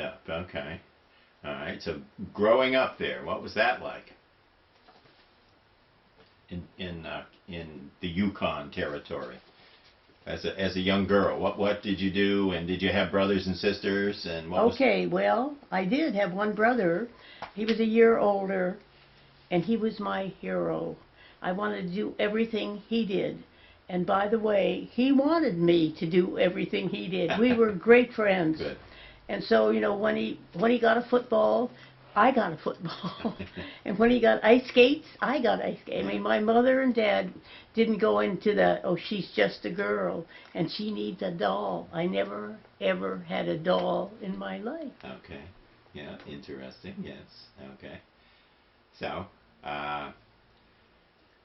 Up. Okay. All right. So growing up there, what was that like in the Yukon territory as a young girl? What did you do, and did you have brothers and sisters, and what was? Okay, well, I did have one brother. He was a year older, and he was my hero. I wanted to do everything he did. And by the way, he wanted me to do everything he did. We were great friends. Good. And so, you know, when he got a football, I got a football. And when he got ice skates, I got ice skates. I mean, my mother and dad didn't go into the, oh, she's just a girl and she needs a doll. I never, ever had a doll in my life. Okay. Yeah. Interesting. Yes. Okay. So,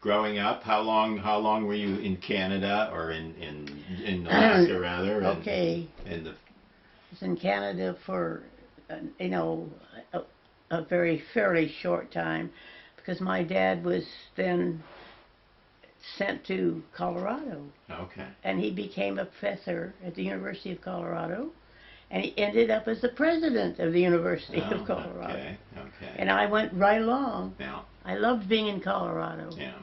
growing up, how long were you in Canada, or in Alaska rather? Okay. In the I was in Canada for, you know, a very fairly short time, because my dad was then sent to Colorado. Okay. And he became a professor at the University of Colorado, and he ended up as the president of the University of Colorado. Okay. Okay. And I went right along. Yeah. I loved being in Colorado. Yeah.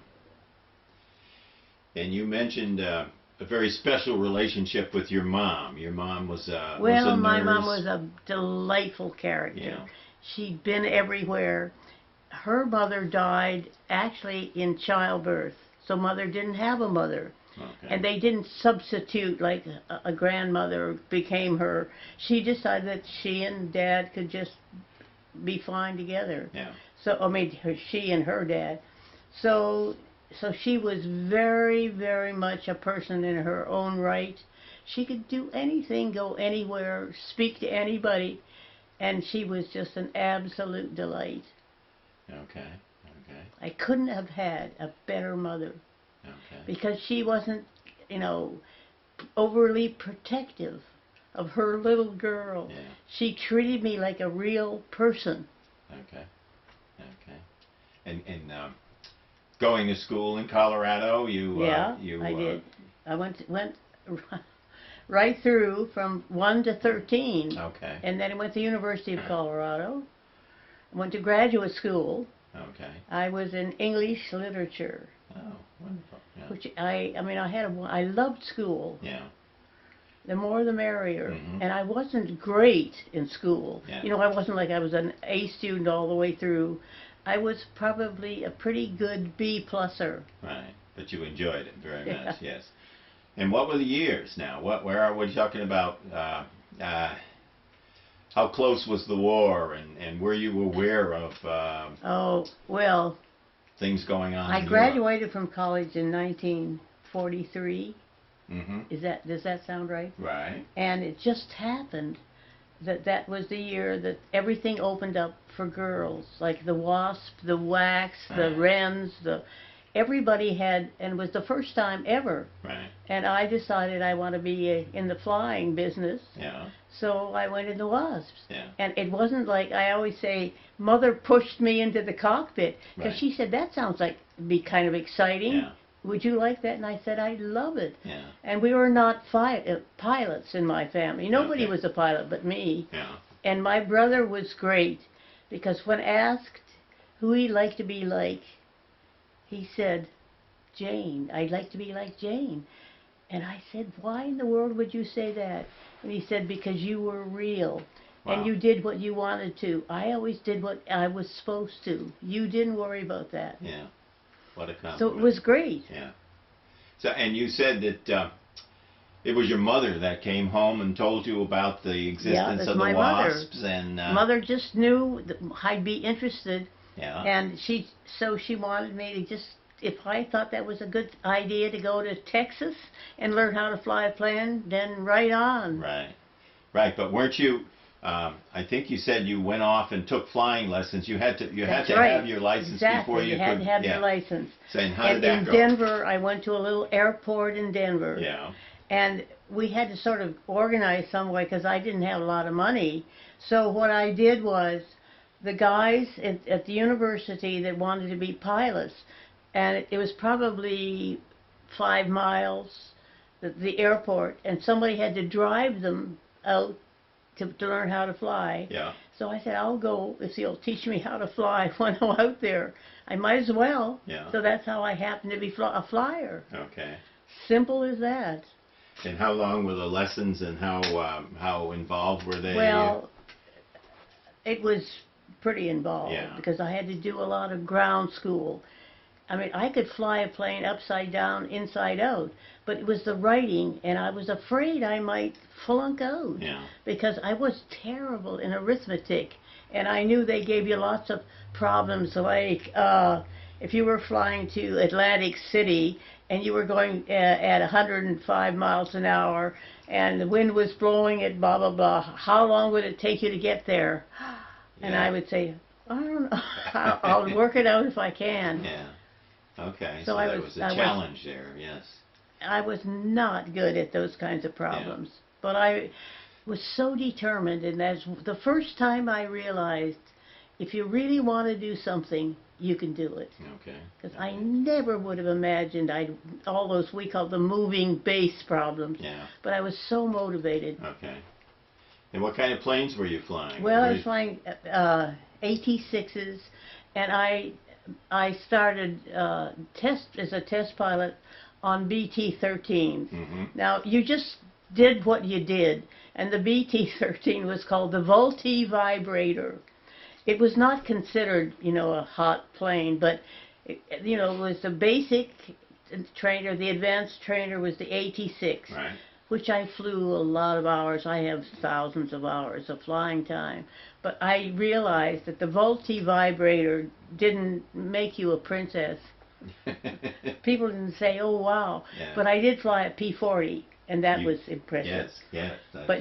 And you mentioned a very special relationship with your mom. Your mom was a My nurse. mom was a delightful character. Yeah. She'd been everywhere. Her mother died actually in childbirth, so mother didn't have a mother. Okay. And they didn't substitute like a grandmother became her. She decided that she and dad could just be fine together. Yeah. So, I mean, she and her dad. So she was very, very much a person in her own right. She could do anything, go anywhere, speak to anybody, and she was just an absolute delight. Okay. Okay. I couldn't have had a better mother. Okay. Because she wasn't, you know, overly protective of her little girl. Yeah. She treated me like a real person. Okay. Okay. And going to school in Colorado, you I did. I went right through from 1 to 13. Okay. And then I went to the University of Colorado. I went to graduate school. Okay. I was in English literature. Oh, wonderful. Yeah. Which I loved school. Yeah. The more the merrier. Mm-hmm. And I wasn't great in school. Yeah. You know, I wasn't like I was an A student all the way through. I was probably a pretty good B-pluser. Right. But you enjoyed it very much, yes. And what were the years now? Where are we talking about? How close was the war, and were you aware of Oh, well, things going on? I graduated from college in 1943. Mm-hmm. Does that sound right? Right. And it just happened that was the year that everything opened up for girls, like the WASP, the WACS, the RENs, everybody had, and it was the first time ever. Right. And I decided I want to be in the flying business. Yeah. So I went into WASPs. Yeah. And it wasn't like, I always say, Mother pushed me into the cockpit, because Right. she said, that sounds like be kind of exciting. Yeah. Would you like that? And I said, I love it. Yeah. And we were not pilots in my family. Nobody Okay. was a pilot but me. Yeah. And my brother was great, because when asked who he'd like to be like, he said, Jane. I'd like to be like Jane. And I said, why in the world would you say that? And he said, because you were real. Wow. And you did what you wanted to. I always did what I was supposed to. You didn't worry about that. Yeah. What a compliment. So it was great. Yeah. So, and you said that it was your mother that came home and told you about the existence that's of the my mother. WASPs, and Mother just knew that I'd be interested. Yeah. And she wanted me to just, if I thought that was a good idea to go to Texas and learn how to fly a plane, then right on. Right. Right. But weren't you? I think you said you went off and took flying lessons. You had to That's have right. your license Exactly. before you had could. to have yeah. your license. So, and how And did that in go? Denver, I went to a little airport in Denver. Yeah. And we had to sort of organize some way, because I didn't have a lot of money. So what I did was, the guys at the university that wanted to be pilots, and it was probably 5 miles, the airport, and somebody had to drive them out to learn how to fly. Yeah. So I said, I'll go if you'll teach me how to fly when I'm out there. I might as well. Yeah. So that's how I happened to be a flyer. Okay. Simple as that. And how long were the lessons, and how involved were they? Well, it was pretty involved Yeah. because I had to do a lot of ground school. I mean, I could fly a plane upside down, inside out, but it was the writing, and I was afraid I might flunk out Yeah. because I was terrible in arithmetic, and I knew they gave you lots of problems, like if you were flying to Atlantic City and you were going at 105 miles an hour, and the wind was blowing at blah, blah, blah, how long would it take you to get there? And Yeah. I would say, I don't know, I'll work it out if I can. Yeah. Okay. So So I that was- was a challenge there. Yes. I was not good at those kinds of problems, but I was so determined, and that's the first time I realized if you really want to do something, you can do it. Okay. Because I never would have imagined all those we call the moving base problems, Yeah. but I was so motivated. Okay. And what kind of planes were you flying? Well, I Were was flying AT-6s, and I started as a test pilot on BT-13s. Mm-hmm. Now, you just did what you did, and the BT-13 was called the Vultee Vibrator. It was not considered, a hot plane, but, it was the basic trainer. The advanced trainer was the AT-6, Right. which I flew a lot of hours. I have thousands of hours of flying time. But I realized that the Vultee Vibrator didn't make you a princess. People didn't say, oh, wow. Yeah. But I did fly a P-40, and that was impressive. Yes. But,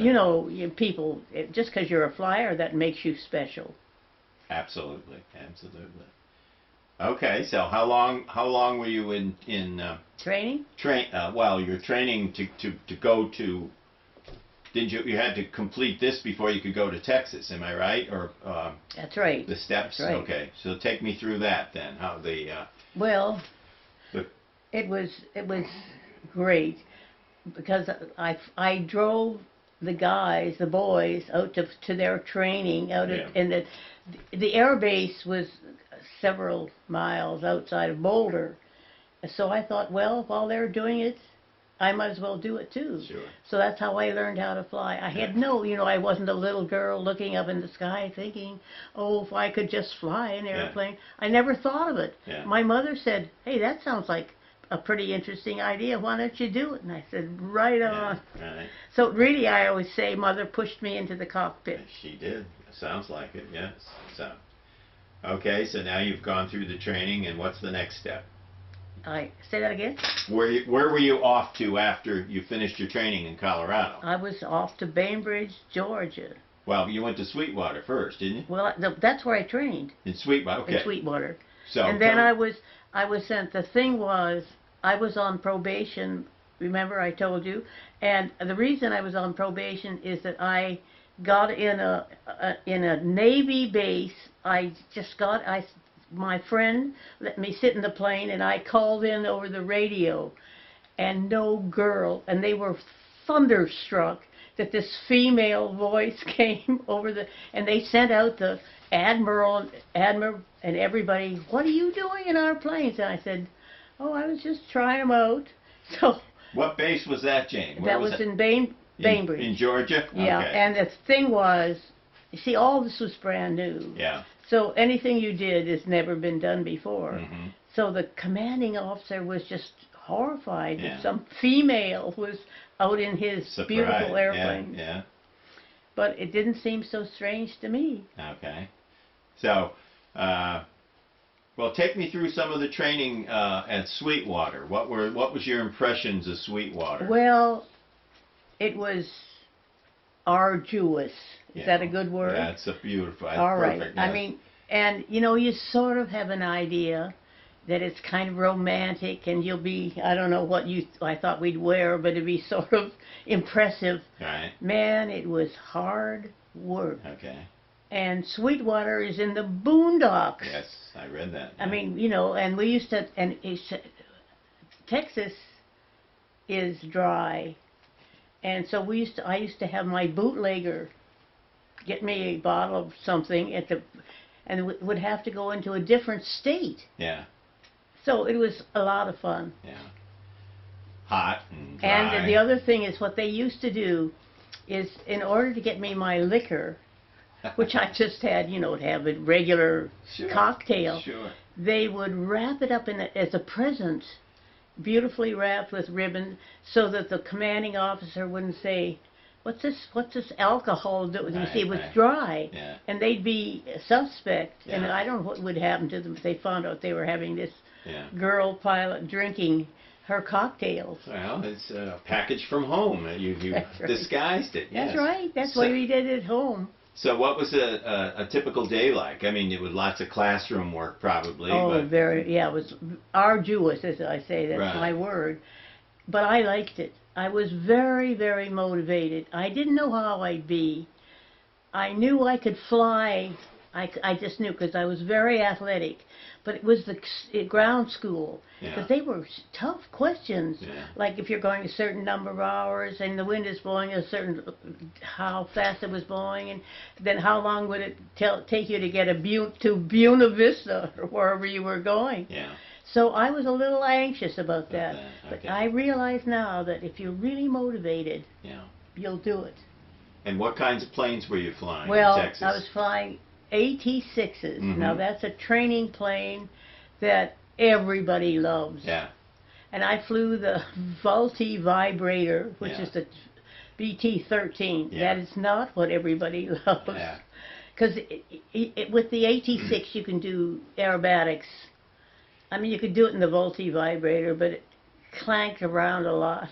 people, just because you're a flyer, that makes you special. Absolutely. Okay. So how long were you in Training? Well, you're training to go to. Did you had to complete this before you could go to Texas? Am I right? Or That's right. the steps? That's right. Okay. So take me through that then. How Well, the it was great because I drove the boys out to their training out Yeah. and the air base was several miles outside of Boulder. So I thought, well, while they're doing it, I might as well do it too. Sure. So that's how I learned how to fly. I had I wasn't a little girl looking up in the sky thinking, oh, if I could just fly an airplane. I never thought of it. Yeah. My mother said, hey, that sounds like a pretty interesting idea. Why don't you do it? And I said, right on. Right. So really, I always say Mother pushed me into the cockpit. She did. Sounds like it. Yes. So. Okay. So now you've gone through the training, and what's the next step? I say that again? Where were you off to after you finished your training in Colorado? I was off to Bainbridge, Georgia. Well, you went to Sweetwater first, didn't you? Well, that's where I trained. In Sweetwater. Okay. In Sweetwater. So. And then I was sent. The thing was, I was on probation. Remember, I told you. And the reason I was on probation is that I got in a Navy base. My friend let me sit in the plane, and I called in over the radio, and no girl, and they were thunderstruck that this female voice came over and they sent out the admiral and everybody, what are you doing in our planes? And I said, oh, I was just trying them out. So What base was that, Jane? Where that was in Bainbridge. In Georgia? Yeah, Okay. and the thing was, you see, all this was brand new. Yeah. So anything you did has never been done before. Mm-hmm. So the commanding officer was just horrified Yeah. that some female was out in his Surprise. beautiful airplane. Yeah. But it didn't seem so strange to me. Okay. So, well, take me through some of the training at Sweetwater. What was your impressions of Sweetwater? Well, it was arduous. Is Yeah. that a good word? That's a beautiful. That's All right. perfect, I yes. mean, and you sort of have an idea that it's kind of romantic, and you'll be, I don't know what I thought we'd wear, but it'd be sort of impressive. Right. Man, it was hard work. Okay. And Sweetwater is in the boondocks. Yes, I read that. I mean, and we used to, Texas is dry, and so I used to have my bootlegger get me a bottle of something and would have to go into a different state. Yeah. So it was a lot of fun. Yeah. Hot and dry. And the other thing is what they used to do is in order to get me my liquor, which I just had, to have a regular Sure. cocktail, Sure. they would wrap it up as a present, beautifully wrapped with ribbon, so that the commanding officer wouldn't say, what's this alcohol doing? You see, it was Right. dry, Yeah. and they'd be suspect, and Yeah. I don't know what would happen to them if they found out they were having this Yeah. girl pilot drinking her cocktails. Well, it's a package from home. You That's right. disguised it. Yes. That's right. That's So- why we did it at home. So what was a typical day like? I mean, it was lots of classroom work probably. Oh, but it was arduous, as I say. That's Right. my word. But I liked it. I was very, very motivated. I didn't know how I'd be. I knew I could fly. I just knew because I was very athletic. But it was the ground school. Yeah. Because they were tough questions. Yeah. Like if you're going a certain number of hours and the wind is blowing a certain, how fast it was blowing, and then how long would it take you to get to Buena Vista or wherever you were going. Yeah. So I was a little anxious about that. Okay. But I realize now that if you're really motivated, Yeah. you'll do it. And what kinds of planes were you flying Well, in Texas? I was flying AT-6s. Mhm. Now that's a training plane that everybody loves. Yeah. And I flew the Vultee Vibrator, which Yeah. is the BT-13. Yeah. That is not what everybody loves. Yeah. Because with the AT-6 you can do aerobatics. I mean, you could do it in the Vultee Vibrator, but it clanked around a lot.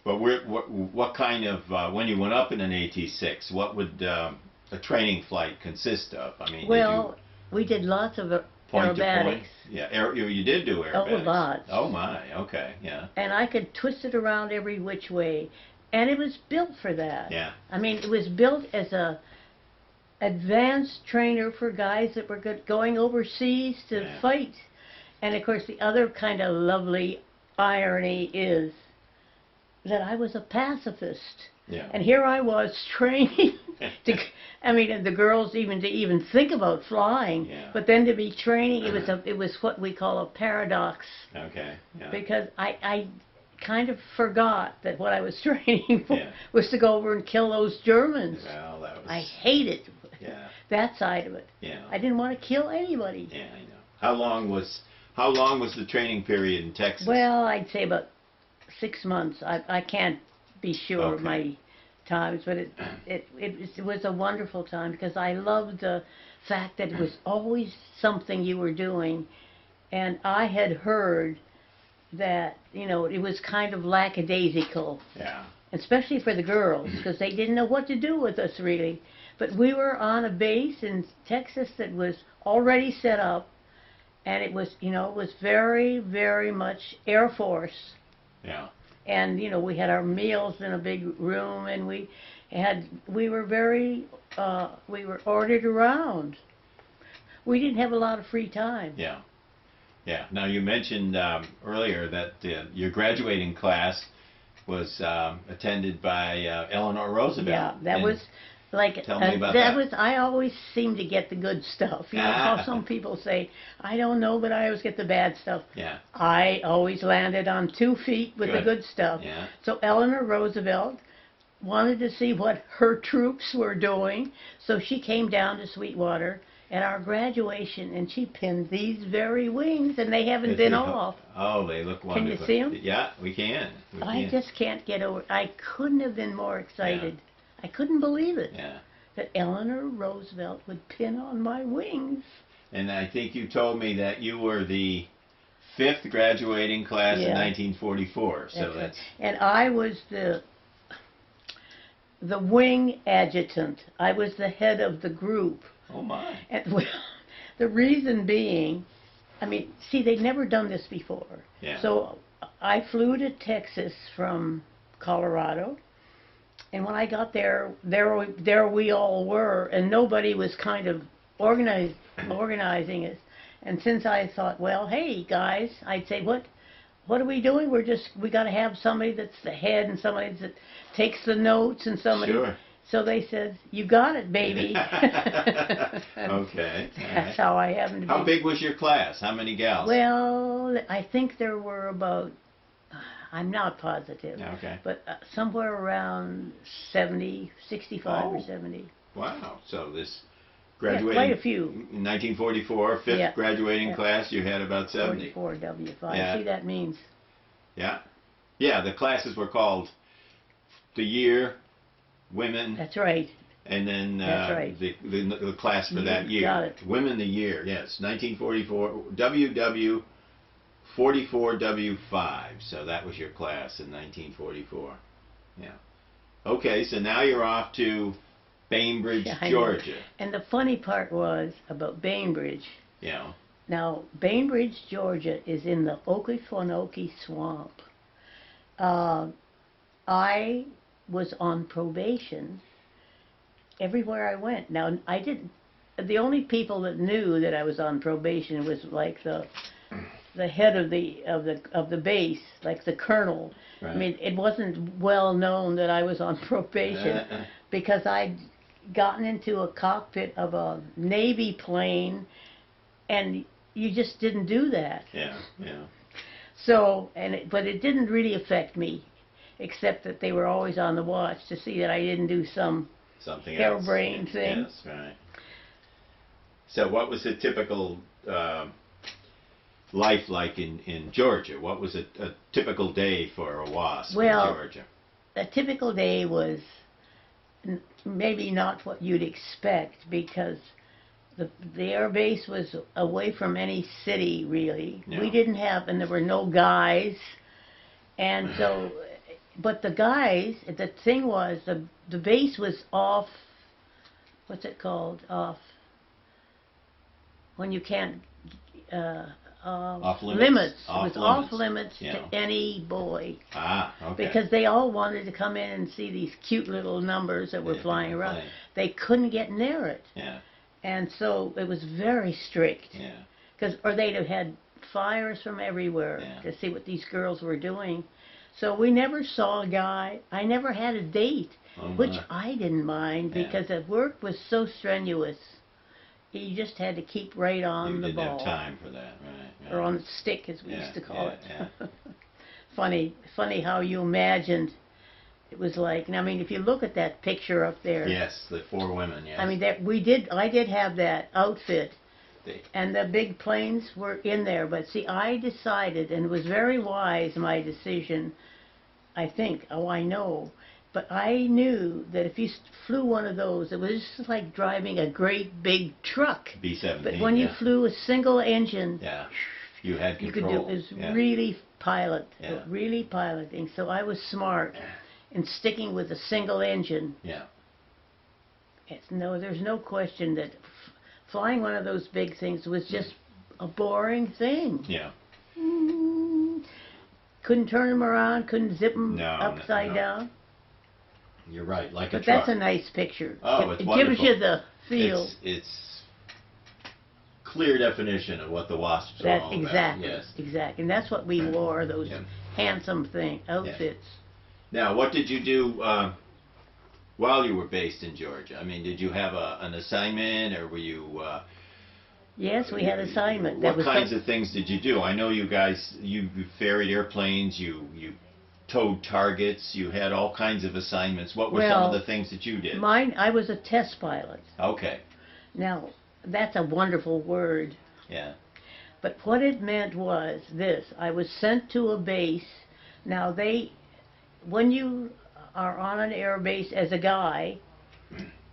But what kind of when you went up in an AT-6, what would a training flight consist of? I mean, Well, we did lots of did you point to aerobatics. point? Yeah, you did do aerobatics. lots. Oh my, okay, yeah. And I could twist it around every which way. And it was built for that. Yeah. I mean, it was built as a advanced trainer for guys that were going overseas to Yeah. fight. And of course, the other kind of lovely irony is that I was a pacifist. Yeah. And here I was training I mean, and the girls to even think about flying, Yeah. but then to be training, it was what we call a paradox, Okay. Yeah. because I kind of forgot that what I was training for Yeah. was to go over and kill those Germans. Well, that was. I hated Yeah. that side of it. Yeah. I didn't want to kill anybody. Yeah, I know. How long was the training period in Texas? Well, I'd say about 6 months. I can't be sure of Okay. my times, but it was a wonderful time because I loved the fact that it was always something you were doing, and I had heard that it was kind of lackadaisical, Yeah. especially for the girls because they didn't know what to do with us really. But we were on a base in Texas that was already set up, and it was it was very, very much Air Force. Yeah. And we had our meals in a big room, and we were ordered around. We didn't have a lot of free time. Yeah. Yeah. Now you mentioned earlier that your graduating class was attended by Eleanor Roosevelt. Yeah, that And was like tell me about that. I always seem to get the good stuff. You know how some people say, I don't know, but I always get the bad stuff. Yeah. I always landed on 2 feet with the good stuff. Yeah. So Eleanor Roosevelt wanted to see what her troops were doing, so she came down to Sweetwater at our graduation, and she pinned these very wings, and they haven't been off. Oh, they look wonderful. Can you see them? Yeah, we can. I just can't get over. I couldn't have been more excited. I couldn't believe it. Yeah. That Eleanor Roosevelt would pin on my wings. And I think you told me that you were the 5th graduating class in Yeah. 1944. So That's right. that's And I was the wing adjutant. I was the head of the group. oh my. And well, the reason being, I mean, see, they'd never done this before. Yeah. So I flew to Texas from Colorado, and when I got there we all were, and nobody was kind of organizing it. And since I thought, well, hey guys, I'd say, what are we doing? We got to have somebody that's the head and somebody that takes the notes and somebody. Sure. So they said, "You got it, baby." Okay. That's how I happened to be. How big was your class? How many gals? Well, I think there were about, I'm not positive, Okay. but somewhere around 70, 65 or Oh. 70. Wow. So this Yeah, graduating quite a few. in 1944, fifth Yeah. graduating Yeah. class, you had about 70. 44 W5. Yeah. See, that means. Yeah. Yeah, the classes were called the year, women, That's right. and then That's right. the class for that year. Got it. Women the year, yes. 1944, WW 44W5. So that was your class in 1944. Yeah. Okay, so now you're off to Bainbridge, Yeah, I know. Georgia. And the funny part was about Bainbridge. Yeah. Now, Bainbridge, Georgia is in the Okefenokee Swamp. I was on probation everywhere I went. Now, I didn't. The only people that knew that I was on probation was like the head of the base, like the colonel. Right. I mean, it wasn't well known that I was on probation because I'd gotten into a cockpit of a Navy plane, and you just didn't do that. Yeah, yeah. So, but it didn't really affect me, except that they were always on the watch to see that I didn't do some Something else. harebrained thing. Yes, right. So what was the typical life like in Georgia? What was a typical day for a WASP in Georgia? A typical day was maybe not what you'd expect, because the air base was away from any city, really. Yeah. We didn't have, and there were no guys. And so, but the guys, the thing was, the base was off, what's it called? When you can't, off limits? limits. Off It was limits. off limits Yeah. to any boy. Ah, okay. Because they all wanted to come in and see these cute little numbers that were Yeah, flying around. plane. They couldn't get near it. Yeah, And so it was very strict. yeah. Or they'd have had fires from everywhere Yeah. to see what these girls were doing. So we never saw a guy. I never had a date, Oh, which my. I didn't mind Yeah. because the work was so strenuous. You just had to keep right on You the didn't ball. have time for that, right? Or on the stick, as we Yeah, used to call yeah, it. Funny how you imagined it was like. And I mean, if you look at that picture up there. Yes, the 4 women, yes. I mean, I did have that outfit, and the big planes were in there. But see, I decided, and it was very wise, my decision, I think. Oh, I know. But I knew that if you flew one of those, it was just like driving a great big truck. B-17, But when you flew a single engine, yeah, you had you control. could do it. Was Yeah. really piloting. So I was smart in sticking with a single engine. Yeah. There's no question that flying one of those big things was just a boring thing. Yeah. Couldn't turn them around, couldn't zip them No, upside no. down. You're right, like But a truck. that's a nice picture. Oh, it's it wonderful. gives you the feel. It's clear definition of what the WASPs are all Exactly, about. Yes. exactly. And that's what we wore, those Yeah. handsome outfits. Now, what did you do while you were based in Georgia? I mean, did you have an assignment, or were you... Yes, we had assignment. What kinds of things did you do? I know you guys, you ferried airplanes, you towed targets, you had all kinds of assignments. What were some of the things that you did? Mine, I was a test pilot. Okay. Now, that's a wonderful word. Yeah. But what it meant was this. I was sent to a base. Now, when you are on an air base as a guy,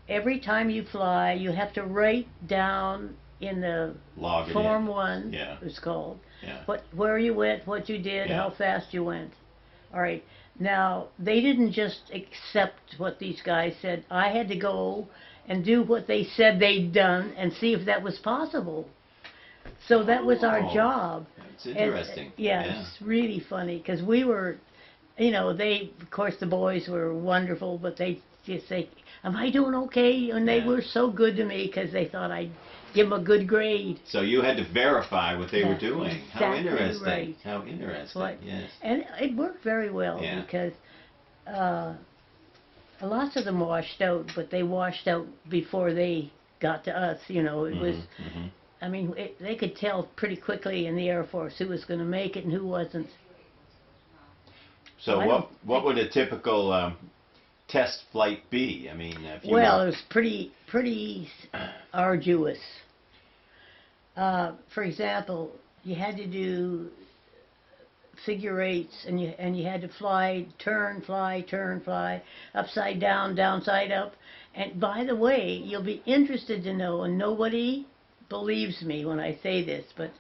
every time you fly, you have to write down in the Log it Form in. 1, Yeah. it's called, Yeah. where you went, what you did, Yeah. how fast you went. All right. Now, they didn't just accept what these guys said. I had to go and do what they said they'd done and see if that was possible. So that was our job. That's interesting. It's really funny because we were, of course the boys were wonderful, but they just say, "Am I doing okay?" And they were so good to me because they thought I'd give them a good grade. So you had to verify what they were That's doing. exactly How interesting. right. How interesting. Yes. And it worked very well Yeah. because lots of them washed out, but they washed out before they got to us. You know, it was. Mhm. I mean, they could tell pretty quickly in the Air Force who was going to make it and who wasn't. So I don't what would a typical test flight be? I mean, if you Well, were- it was pretty arduous. For example, you had to do figure eights, and you had to fly, turn, fly, upside down, downside up. And by the way, you'll be interested to know, and nobody believes me when I say this, but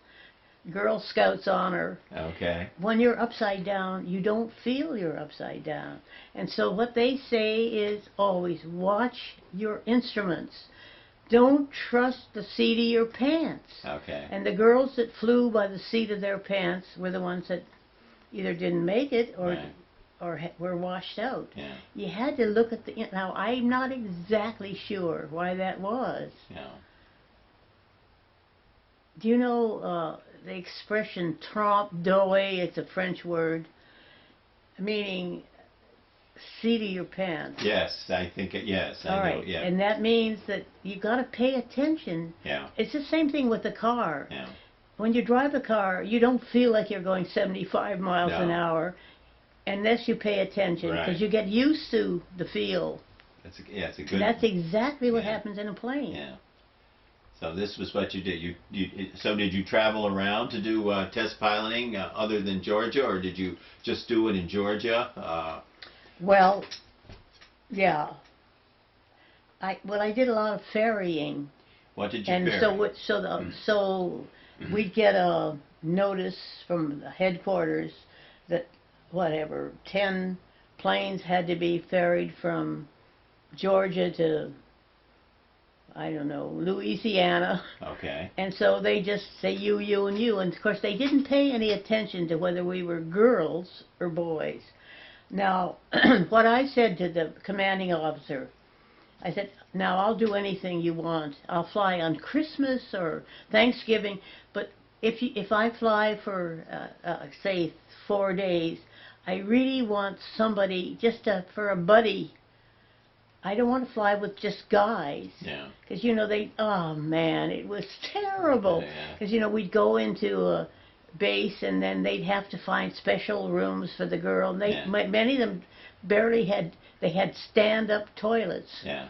Girl Scouts honor, Okay. when you're upside down, you don't feel you're upside down. And so what they say is always watch your instruments. Don't trust the seat of your pants. Okay. And the girls that flew by the seat of their pants were the ones that either didn't make it or Right. were washed out. Yeah. You had to look at the. Now I'm not exactly sure why that was. Yeah. Do you know the expression trompe d'oeil? It's a French word, meaning seat of your pants. Yes, I think it. Yes, All I know. right, Yeah. and that means that you got to pay attention. Yeah. It's the same thing with the car. Yeah. When you drive a car, you don't feel like you're going 75 miles an No. hour unless you pay attention, because Right. you get used to the feel. It's a good. And that's exactly what Yeah. happens in a plane. Yeah. So this was what you did. So did you travel around to do test piloting other than Georgia, or did you just do it in Georgia? Well, yeah. I did a lot of ferrying, What did you and ferry? so we'd get a notice from the headquarters that whatever 10 planes had to be ferried from Georgia to, I don't know, Louisiana. Okay. And so they just say you, and you. And of course, they didn't pay any attention to whether we were girls or boys. Now, what I said to the commanding officer, I said, now I'll do anything you want. I'll fly on Christmas or Thanksgiving, but if I fly for, say, 4 days, I really want somebody, for a buddy. I don't want to fly with just guys. Yeah. Because, oh man, it was terrible. Yeah. Because, we'd go into a base and then they'd have to find special rooms for the girl. And Yeah. many of them they had stand-up toilets. Yeah.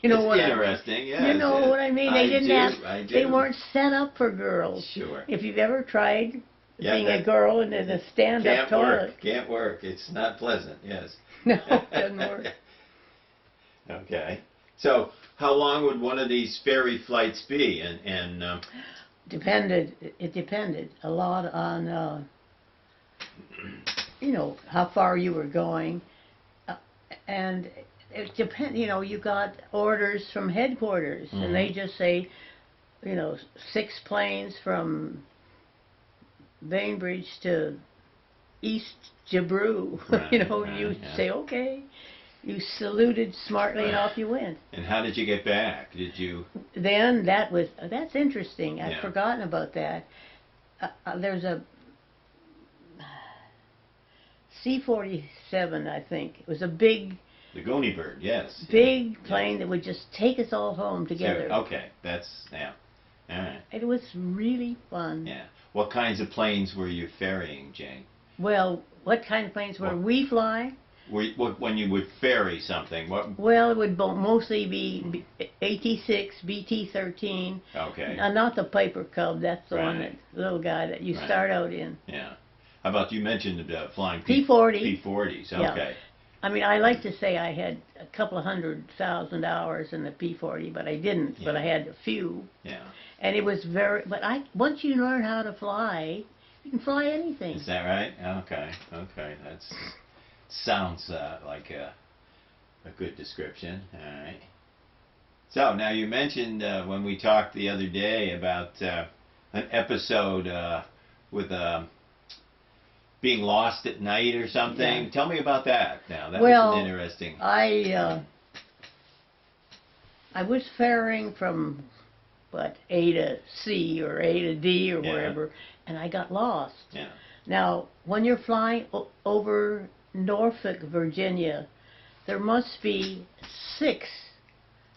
You know it's what interesting. Yes, You know yes. what I mean? They didn't I do. they weren't set up for girls. Sure. If you've ever tried Yeah, being a that- girl in a stand-up Can't toilet. work. Can't work. It's not pleasant. Yes. No, it doesn't work. Okay. So how long would one of these ferry flights be? And It depended a lot on how far you were going, and it depend. You got orders from headquarters, and they just say, 6 planes from Bainbridge to East Jabru. Right, right, you yeah. say okay. You saluted smartly and off you went. and how did you get back? Did you? Then that's interesting. I'd Yeah. forgotten about that. There's a C-47, I think. It was a big The Goonie Bird, yes. big plane that would just take us all home together. Okay, that's, yeah. All right, It was really fun. yeah. What kinds of planes were you ferrying, Jane? Well, what kind of planes were we flying? When you would ferry something, what? Well, it would mostly be AT-6, BT-13. Okay, Not the Piper Cub. That's the one, Right. that little guy that you Right. start out in. yeah. How about, you mentioned flying P-40. P-40s, Yeah. okay. I mean, I like to say I had a couple of 100,000 hours in the P-40, but I didn't. But Yeah. I had a few, Yeah. and it was once you learn how to fly, you can fly anything. Is that right? Okay, okay. That's sounds like a good description. All right. So now you mentioned when we talked the other day about an episode with being lost at night or something. Yeah. Tell me about that. Now that Well, was an interesting. I was ferrying from A to C or A to D or Yeah. wherever, and I got lost. Yeah. Now, when you're flying over Norfolk, Virginia, there must be 6,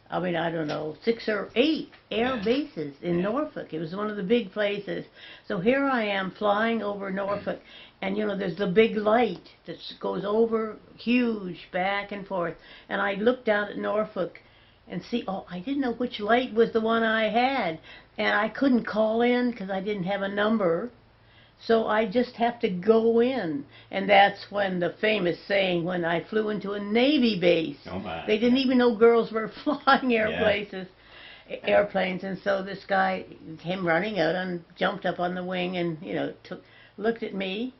I mean, I don't know, 6 or 8 air Yeah. bases in Yeah. Norfolk. It was one of the big places. So here I am flying over Norfolk, and you know, there's the big light that goes over, huge, back and forth. And I look down at Norfolk and see, oh, I didn't know which light was the one I had. And I couldn't call in because I didn't have a number. So I just have to go in. And that's when the famous saying, when I flew into a Navy base. Oh my. They didn't even know girls were flying Yeah. airplanes. And so this guy came running out and jumped up on the wing and, you know, looked at me.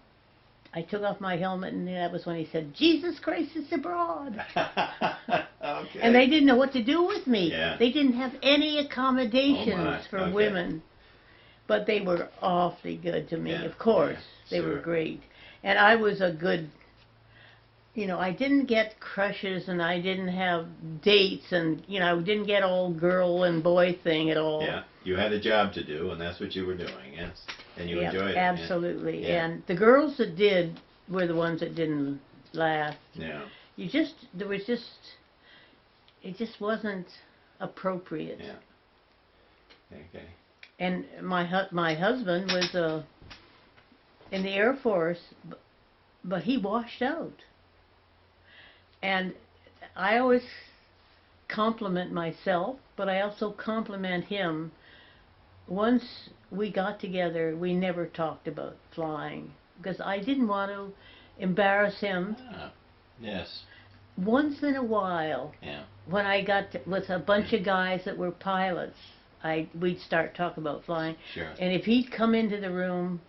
I took off my helmet, and that was when he said, "Jesus Christ is abroad." Okay. And they didn't know what to do with me. Yeah. They didn't have any Oh, accommodations my. for Okay. women. But they were awfully good to me, Yeah. of course. Yeah. They were Sure. great. And I was a good, you know, I didn't get crushes, and I didn't have dates, and, you know, I didn't get all girl and boy thing at all. Yeah. You had a job to do, and that's what you were doing. Yes. And you Yeah, enjoyed it. absolutely. Yeah. And the girls that did were the ones that didn't last. Yeah. It just wasn't appropriate. Yeah. Okay. And my husband was in the Air Force, but he washed out. And I always compliment myself, but I also compliment him. Once we got together, we never talked about flying because I didn't want to embarrass him. Ah, yes. Once in a while, Yeah. when I got with a bunch of guys that were pilots, we'd start talking about flying. Sure. And if he'd come into the room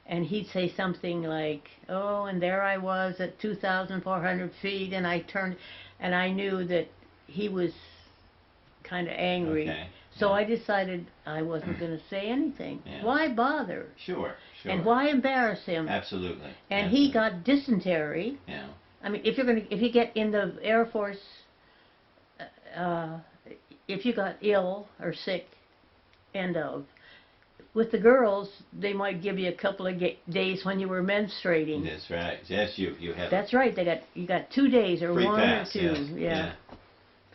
and he'd say something like, "Oh, and there I was at 2,400 feet, and I turned," and I knew that he was kind of angry. Okay. So Yeah. I decided I wasn't going to say anything. Yeah. Why bother? Sure. Sure. And why embarrass him? Absolutely. And Absolutely. he got dysentery. Yeah. I mean, if you get in the Air Force, if you got ill or sick, end of. With the girls, they might give you a couple of days when you were menstruating. That's right. Yes, you have. That's right. You got 2 days or free 1 pass, or 2. yes. Yeah.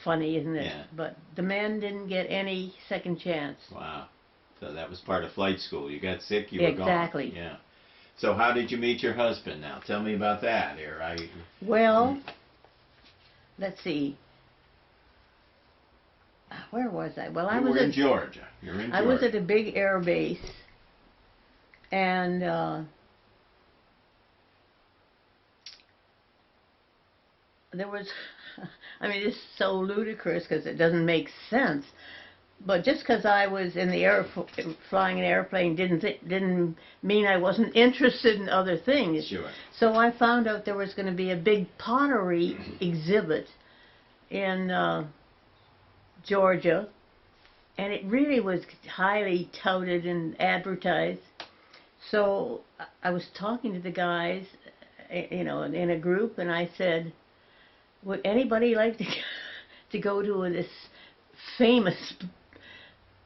Funny, isn't it? Yeah. But the men didn't get any second chance. Wow. So that was part of flight school. You got sick, you were gone. Exactly. Yeah. So how did you meet your husband now? Tell me about that here. Well, let's see. Where was I? Well, I You was were in at Georgia. You're in Georgia. I was at a big air base, and there was, I mean, it's so ludicrous because it doesn't make sense. But just because I was in the flying an airplane didn't mean I wasn't interested in other things. Sure. So I found out there was going to be a big pottery exhibit in Georgia, and it really was highly touted and advertised. So I was talking to the guys, you know, in a group, and I said, "Would anybody like to go to this famous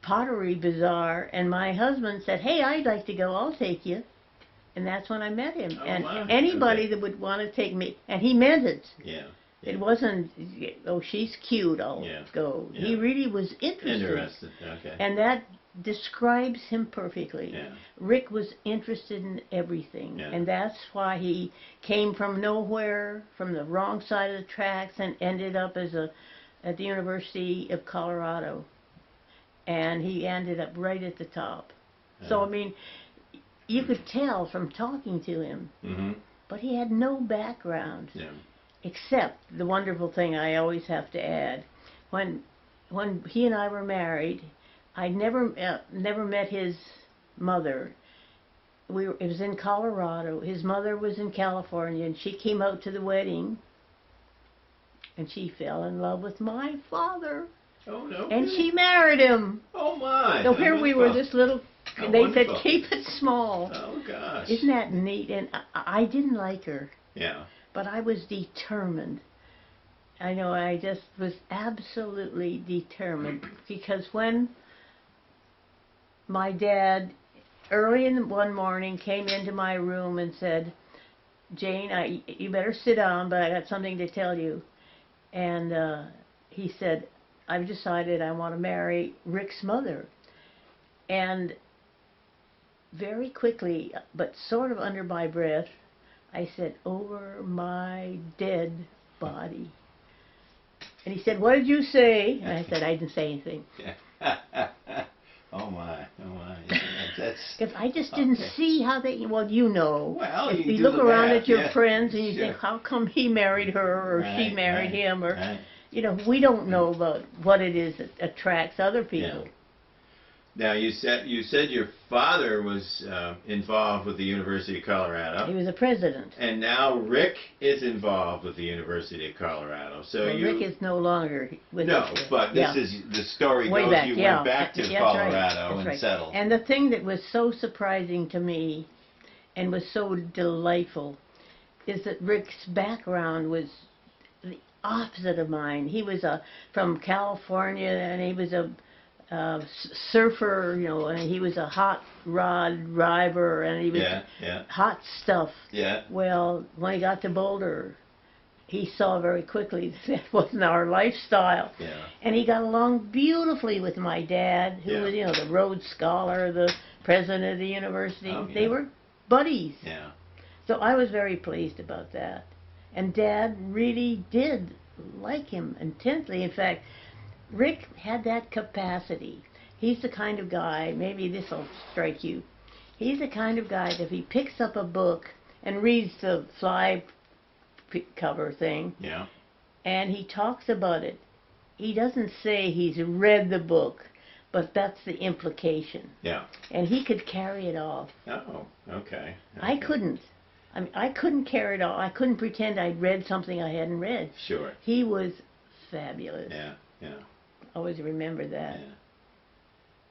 pottery bazaar?" And my husband said, "Hey, I'd like to go. I'll take you." And that's when I met him. Oh, and wow. anybody Okay. that would want to take me, and he meant it. Yeah. It wasn't, "Oh, she's cute, I'll Yeah. go." Yeah. He really was interested. Interested. Okay. And that describes him perfectly. Yeah. Rick was interested in everything. Yeah. And that's why he came from nowhere, from the wrong side of the tracks, and ended up at the University of Colorado. And he ended up right at the top. So, I mean, you could tell from talking to him, Mm-hmm. but he had no background. Yeah. Except the wonderful thing I always have to add, when he and I were married, I never met his mother. It was in Colorado. His mother was in California, and she came out to the wedding, and she fell in love with my father, Oh no. and she married him. Oh my. So here we were, this little. How They wonderful. said, "Keep it small." Oh gosh. Isn't that neat? And I didn't like her. Yeah. But I was determined. I know, I just was absolutely determined. Because when my dad, early in one morning, came into my room and said, "Jane, you better sit down, but I got something to tell you." And he said, I've decided I want to marry Rick's mother. And very quickly, but sort of under my breath, I said, over my dead body. And he said, what did you say? And I said, I didn't say anything. Oh my, oh my. That's Because I just didn't see how they, well, you know. Well, if you you do look the around math, at your yeah. friends and you Sure. think, how come he married her or she Right, married right, him? Or, right. you know, we don't know about what it is that attracts other people. Yeah. Now you said your father was involved with the University of Colorado. He was a president. And now Rick is involved with the University of Colorado. So Well, you Rick is no longer with no, us. but this is the story Way goes. back, You yeah. went back to That's Colorado right. That's and right. settled. And the thing that was so surprising to me and was so delightful is that Rick's background was the opposite of mine. He was from California, and he was a surfer, you know, and he was a hot rod driver, and he was hot stuff. Yeah. Well, when he got to Boulder, he saw very quickly that wasn't our lifestyle. Yeah. And he got along beautifully with my dad, who was, you know, the Rhodes Scholar, the president of the university. Oh, yeah. They were buddies. Yeah. So I was very pleased about that. And Dad really did like him intensely. In fact, Rick had that capacity. He's the kind of guy, maybe this will strike you, he's the kind of guy that if he picks up a book and reads the fly cover thing, Yeah. and he talks about it, he doesn't say he's read the book, but that's the implication. Yeah. And he could carry it off. Oh, okay. I couldn't. I mean, I couldn't carry it off. I couldn't pretend I'd read something I hadn't read. Sure. He was fabulous. Yeah, yeah. Always remember that. Yeah.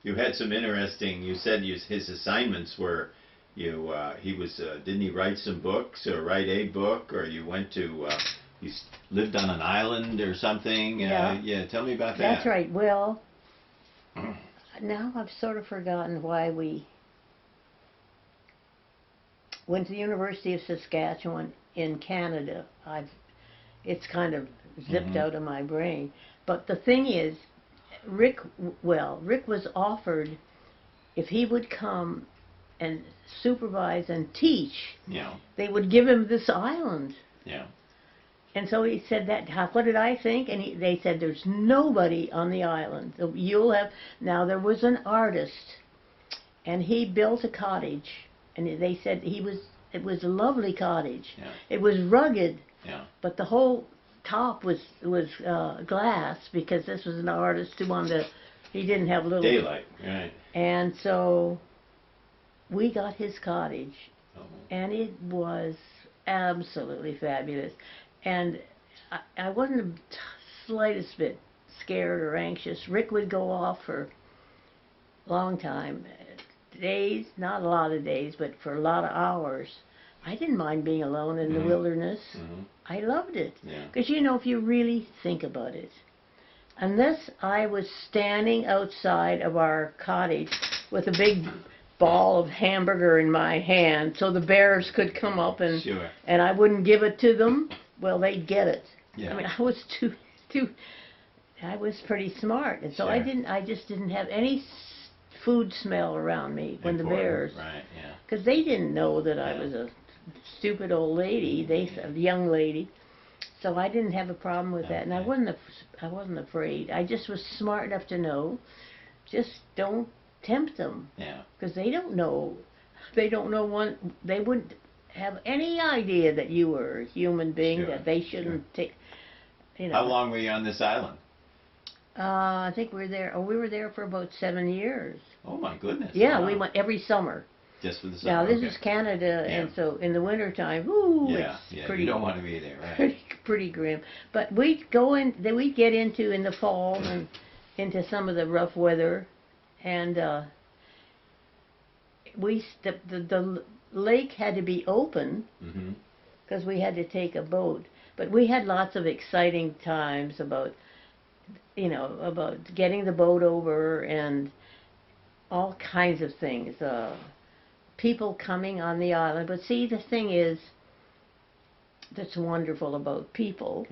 You had some interesting. You said his assignments were, he was. Didn't he write some books or write a book, or you went to, you lived on an island or something? Yeah. Yeah. Tell me about that. That's right. Well, now I've sort of forgotten why we went to the University of Saskatchewan in Canada. It's kind of zipped out of my brain. But the thing is, Rick was offered if he would come and supervise and teach, they would give him this island. Yeah. And so he said that, what did I think? And they said, there's nobody on the island. You'll have, now there was an artist, and he built a cottage, and they said it was a lovely cottage. Yeah. It was rugged, Yeah. but the whole top was glass, because this was an artist who wanted to, he didn't have little Daylight, right. And so we got his cottage, and it was absolutely fabulous. And I wasn't the slightest bit scared or anxious. Rick would go off for a long time, days, not a lot of days, but for a lot of hours. I didn't mind being alone in the wilderness. I loved it. Because, you know, if you really think about it, unless I was standing outside of our cottage with a big ball of hamburger in my hand so the bears could come up and I wouldn't give it to them, well, they'd get it. Yeah. I mean, I was pretty smart, and so I just didn't have any food smell around me when the bears, because they didn't know that I was a stupid old lady, a young lady, so I didn't have a problem with that, and I wasn't afraid. I just was smart enough to know, just don't tempt them, because they don't know they wouldn't have any idea that you were a human being, that they shouldn't take, you know. How long were you on this island? I think we were there for about 7 years. Oh my goodness. Yeah, wow. we went every summer. Just for the summer. Now this is Canada, and so in the wintertime, it's pretty. You don't want to be there, right? pretty grim. But we'd get into in the fall and into some of the rough weather, and the lake had to be open because we had to take a boat. But we had lots of exciting times about getting the boat over and all kinds of things. People coming on the island. But see, the thing is that's wonderful about people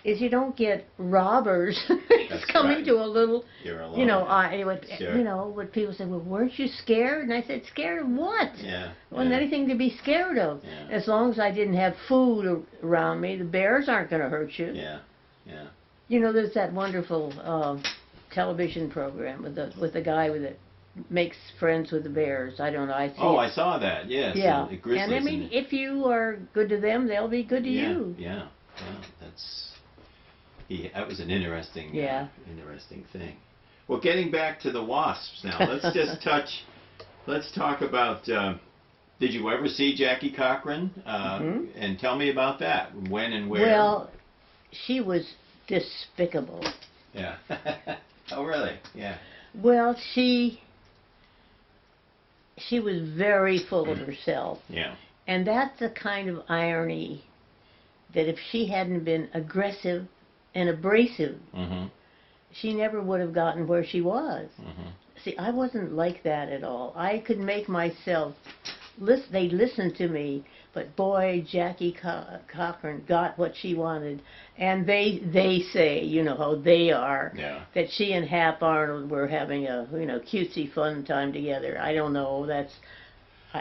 is you don't get robbers it's coming right. to a little, You're alone. you know, yeah. I would, Sure. you know, when people say, well, weren't you scared? And I said, scared of what? Yeah. Wasn't yeah. anything to be scared of. Yeah. As long as I didn't have food around me, the bears aren't going to hurt you. Yeah. Yeah. You know, there's that wonderful television program with the guy that makes friends with the bears. I don't know. I see. Oh, it. I saw that. Yes. Yeah. The grizzlies And I mean, if you are good to them, they'll be good to yeah, you. Yeah. Yeah. That was an interesting, interesting thing. Well, getting back to the wasps now, let's talk about, did you ever see Jackie Cochran? And tell me about that. When and where? Well, she was despicable. Yeah. Oh, really? Yeah. Well, she was very full of herself. Yeah. And that's the kind of irony that if she hadn't been aggressive and abrasive, she never would have gotten where she was. See, I wasn't like that at all. I could make myself, they listened to me, but boy, Jackie Cochran got what she wanted. And they say, you know how they are, that she and Hap Arnold were having a, you know, cutesy fun time together. I don't know, that's,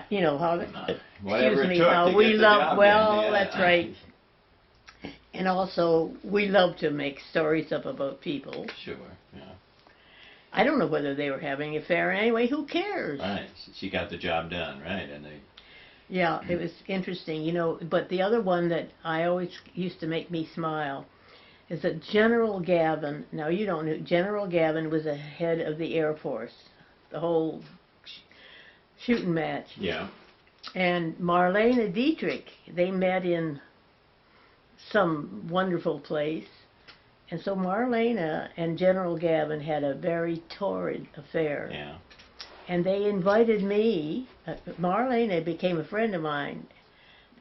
you know, how, Whatever excuse me, it took how to we get the love, job well, done, that's right. And also, we love to make stories up about people. Sure, yeah. I don't know whether they were having an affair anyway, who cares? Right, she got the job done, right? And they... Yeah, it was interesting, you know, but the other one that I always used to make me smile is that General Gavin, now you don't know, General Gavin was the head of the Air Force, the whole shooting match. Yeah. And Marlene Dietrich, they met in some wonderful place. And so Marlene and General Gavin had a very torrid affair. Yeah. And they invited me. Marlene became a friend of mine.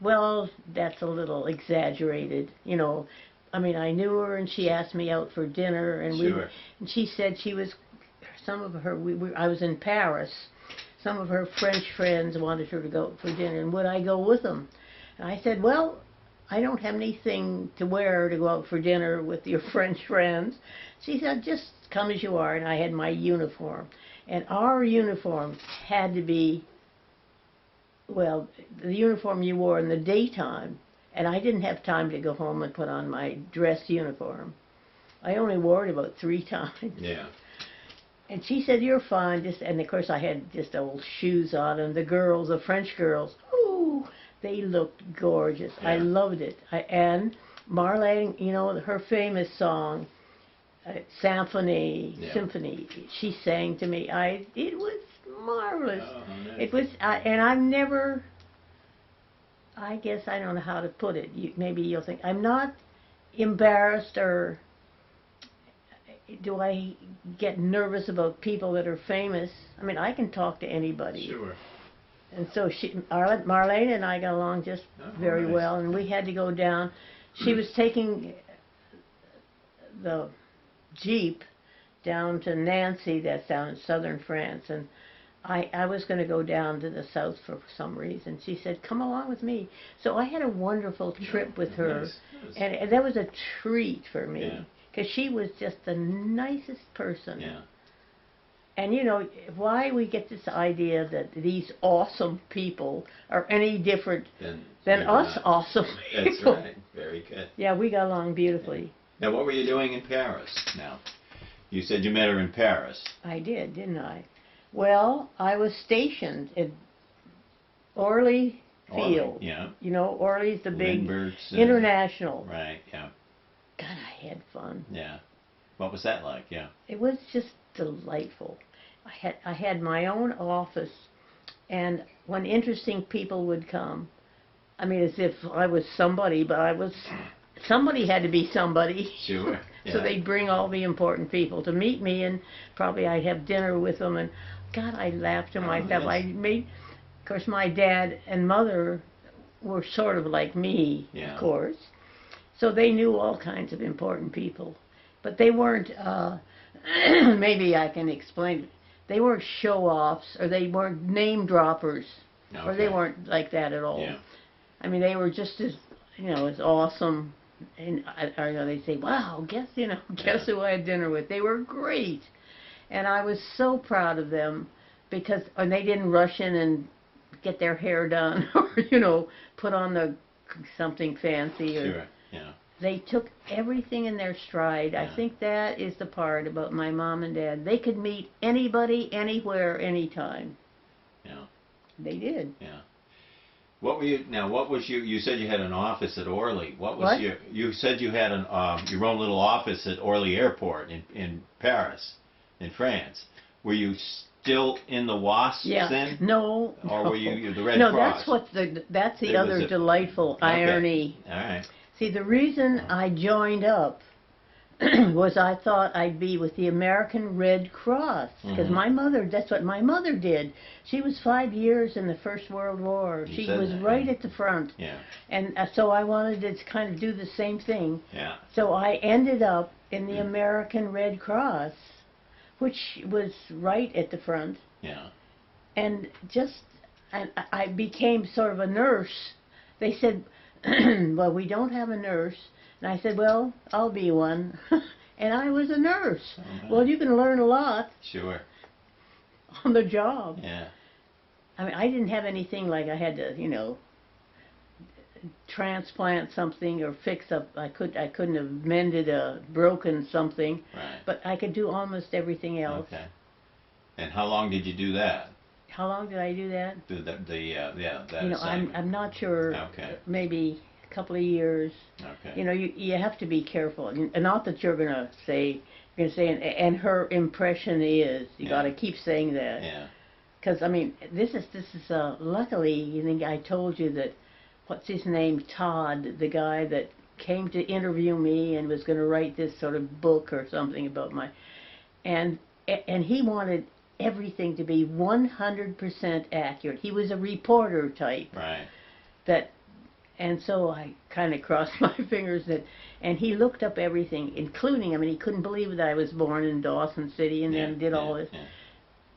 Well, that's a little exaggerated, you know. I mean, I knew her, and she asked me out for dinner, and and she said she was, some of her, I was in Paris. Some of her French friends wanted her to go for dinner, and would I go with them? And I said, well, I don't have anything to wear to go out for dinner with your French friends. She said, just come as you are, and I had my uniform. And our uniform had to be, well, the uniform you wore in the daytime, and I didn't have time to go home and put on my dress uniform. I only wore it about 3 times. Yeah. And she said, you're fine. And of course I had just old shoes on, and the girls, the French girls, ooh, they looked gorgeous. Yeah. I loved it. And Marlene, you know, her famous song, Symphony, she sang to me. It was marvelous. Oh, nice. It was, and I've never, I guess I don't know how to put it. Maybe you'll think, I'm not embarrassed, or do I get nervous about people that are famous? I mean, I can talk to anybody. Sure. And so Marlene and I got along just very nice. well, and we had to go down. She was taking the Jeep down to Nancy, that's down in southern France, and I was going to go down to the south for some reason. She said, come along with me. So I had a wonderful trip with her, Nice. and that was a treat for me, Yeah. because she was just the nicest person. Yeah. And you know, why we get this idea that these awesome people are any different than us awesome people. That's right. Very good. Yeah, we got along beautifully. Now, what were you doing in Paris now? You said you met her in Paris. I did, didn't I? Well, I was stationed at Orly Field. Yeah. You know, Orly's the big Lindbergh's, international. Right, yeah. God, I had fun. Yeah. What was that like? Yeah. It was just delightful. I had my own office, and when interesting people would come, I mean, as if I was somebody, but somebody had to be somebody. Sure. Yeah. So they'd bring all the important people to meet me, and probably I'd have dinner with them, and God, I laughed to myself. Yes. Of course, my dad and mother were sort of like me, of course. So they knew all kinds of important people. But they weren't, maybe I can explain, they weren't show-offs, or they weren't name-droppers, or they weren't like that at all. Yeah. I mean, they were just as, you know, as awesome or they say, wow, guess who I had dinner with? They were great. And I was so proud of them because, and they didn't rush in and get their hair done or, put on something fancy. Sure, yeah. They took everything in their stride. Yeah. I think that is the part about my mom and dad. They could meet anybody, anywhere, anytime. Yeah. They did. Yeah. What was you said you had an office at Orly. What? You said you had your own little office at Orly Airport in Paris, in France. Were you still in the WASP then? No. Or were you the Red No, Cross? that's the There was other a- delightful Okay. irony. All right. See, the reason I joined up was I thought I'd be with the American Red Cross. Because that's what my mother did. She was 5 years in the First World War. You She said was that, right yeah. at the front. Yeah. And so I wanted to kind of do the same thing. Yeah. So I ended up in the American Red Cross, which was right at the front. Yeah. And I became sort of a nurse. They said, well, we don't have a nurse. And I said, well, I'll be one. And I was a nurse. Oh, Well, you can learn a lot Sure. on the job. Yeah. I mean, I didn't have anything like I had to, transplant something or fix up. I couldn't have mended a broken something. Right. But I could do almost everything else. Okay. And how long did you do that? How long did I do that? That I'm assignment? not sure. Okay. Maybe a couple of years. Okay. You have to be careful. And not that you're gonna say, and her impression is, you Yeah. got to keep saying that. Yeah. Because I mean, this is luckily. I think I told you that. What's his name? Todd, the guy that came to interview me and was going to write this sort of book or something about and he wanted everything to be 100% accurate. He was a reporter type. Right. And so I kind of crossed my fingers and he looked up everything, including, he couldn't believe that I was born in Dawson City and then did all this. Yeah.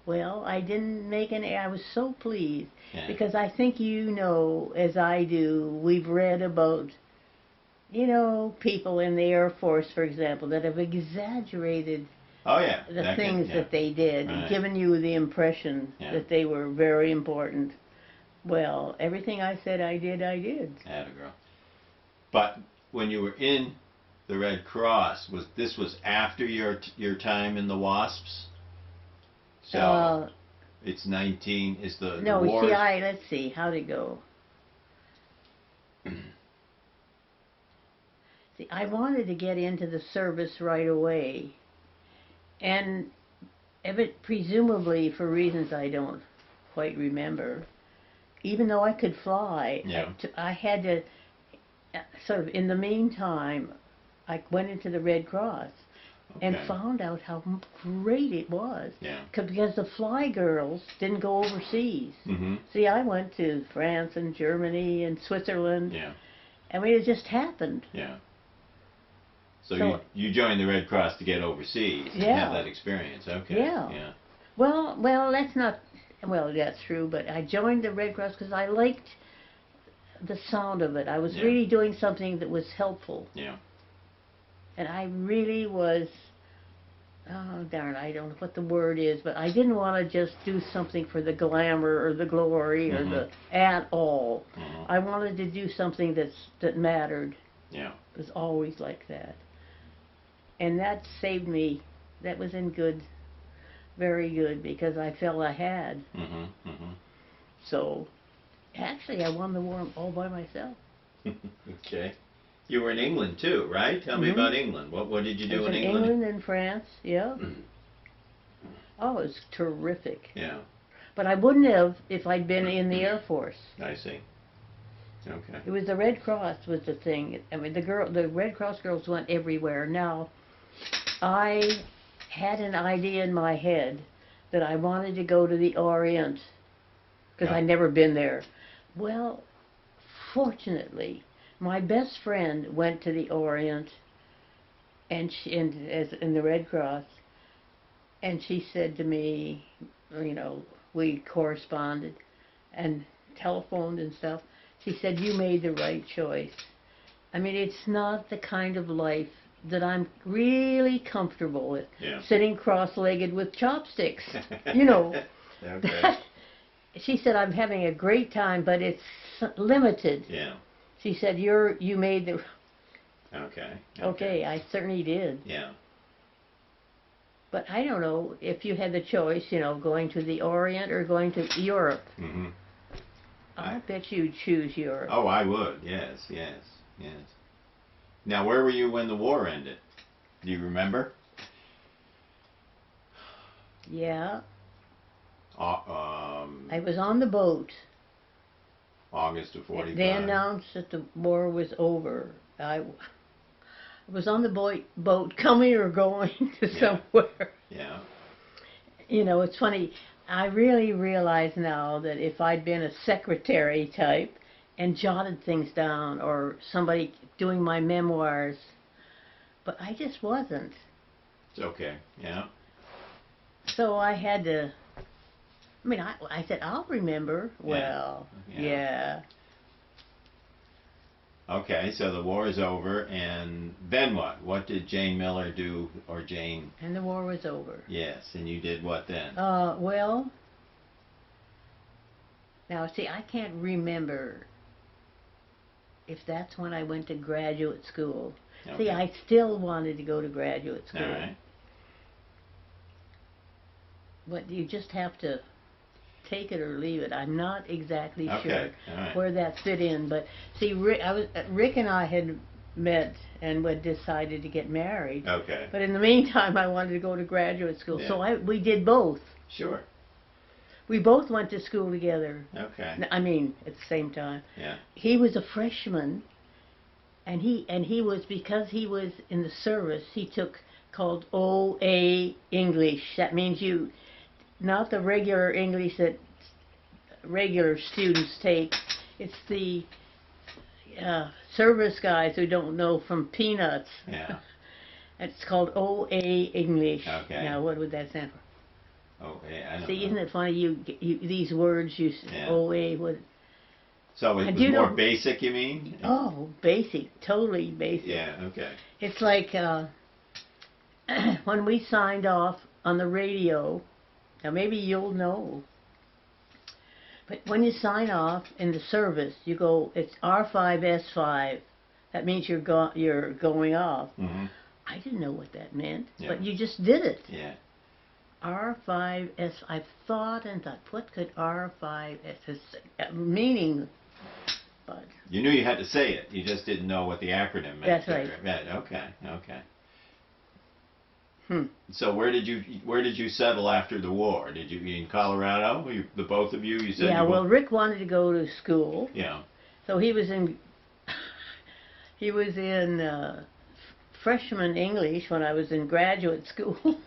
Well, I didn't make I was so pleased Yeah. because I think as I do, we've read about, people in the Air Force, for example, that have exaggerated Oh yeah. the things that they did, Right. giving you the impression that they were very important. Well, everything I said I did. Atta girl. But when you were in the Red Cross, this was after your time in the WASPs? So it's 19. Is the No, war? let's see, how'd it go? See, I wanted to get into the service right away. And presumably for reasons I don't quite remember, even though I could fly, I had to, sort of in the meantime, I went into the Red Cross. And found out how great it was. Yeah. Because the fly girls didn't go overseas. Mm-hmm. See, I went to France and Germany and Switzerland. Yeah. It just happened. Yeah. So you joined the Red Cross to get overseas and have that experience. Okay. Yeah. Yeah. Well, that's not. Well, that's true. But I joined the Red Cross because I liked the sound of it. I was really doing something that was helpful. Yeah. And I really was, oh darn, I don't know what the word is, but I didn't want to just do something for the glamour or the glory or at all. Mm-hmm. I wanted to do something that mattered. Yeah. It was always like that. And that saved me. That was very good, because I felt I had. Mm-hmm. Mm-hmm. So, actually, I won the war all by myself. Okay. You were in England too, right? Tell me about England. What did you do in England? England and France, yeah. Oh, it was terrific. Yeah. But I wouldn't have if I'd been in the Air Force. I see. Okay. It was the Red Cross was the thing. The Red Cross girls went everywhere. Now, I had an idea in my head that I wanted to go to the Orient because I'd never been there. Well, fortunately, my best friend went to the Orient, and in the Red Cross, and she said to me, we corresponded and telephoned and stuff. She said, "You made the right choice." I mean, it's not the kind of life that I'm really comfortable with. Yeah. Sitting cross-legged with chopsticks. You know. Okay. She said, I'm having a great time, but it's limited. Yeah. She said, you made the... Okay. Okay, I certainly did. Yeah. But I don't know if you had the choice, you know, going to the Orient or going to Europe. Mm-hmm. I'll bet you'd choose Europe. Oh, I would. Yes, yes, yes. Now, where were you when the war ended? Do you remember? Yeah. Uh, I was on the boat. August of 45. They announced that the war was over. I was on the boat coming or going to somewhere. Yeah. You know, it's funny. I really realize now that if I'd been a secretary type and jotted things down, or somebody doing my memoirs, but I just wasn't. It's okay. Yeah. So I had to, I mean, I said, I'll remember. Well, yeah. Okay, so the war is over, and then what? What did Jane Miller do, or Jane? And the war was over. Yes, and you did what then? Well, now see, I can't remember if that's when I went to graduate school. Okay. See, I still wanted to go to graduate school. All right. But you just have to take it or leave it. I'm not exactly sure Okay. All right. where that fit in. But see, Rick and I had met and had decided to get married. Okay. But in the meantime, I wanted to go to graduate school. Yeah. So we did both. Sure. We both went to school together. Okay. I mean, at the same time. Yeah. He was a freshman, and he was, because he was in the service, he took called OA English. That means not the regular English that regular students take. It's the service guys who don't know from peanuts. Yeah. It's called OA English. Okay. Now, what would that stand for? Oh, yeah, I don't See, know. isn't it funny? You these words, Yeah. OA, what? So it was do more know- basic, you mean? Oh, basic, totally basic. Yeah. Okay. It's like when we signed off on the radio. Now maybe you'll know, but when you sign off in the service, you go. It's R5S5. That means you're going off. Mm-hmm. I didn't know what that meant, Yeah. but you just did it. Yeah. R5S. I've thought and thought, what could R5S meaning? But You knew you had to say it. You just didn't know what the acronym meant. That's right. Right. Okay. Okay. Hmm. So where did you settle after the war? Did you in Colorado? The both of you? You said. Yeah. You Well, Rick wanted to go to school. Yeah. So he was in freshman English when I was in graduate school.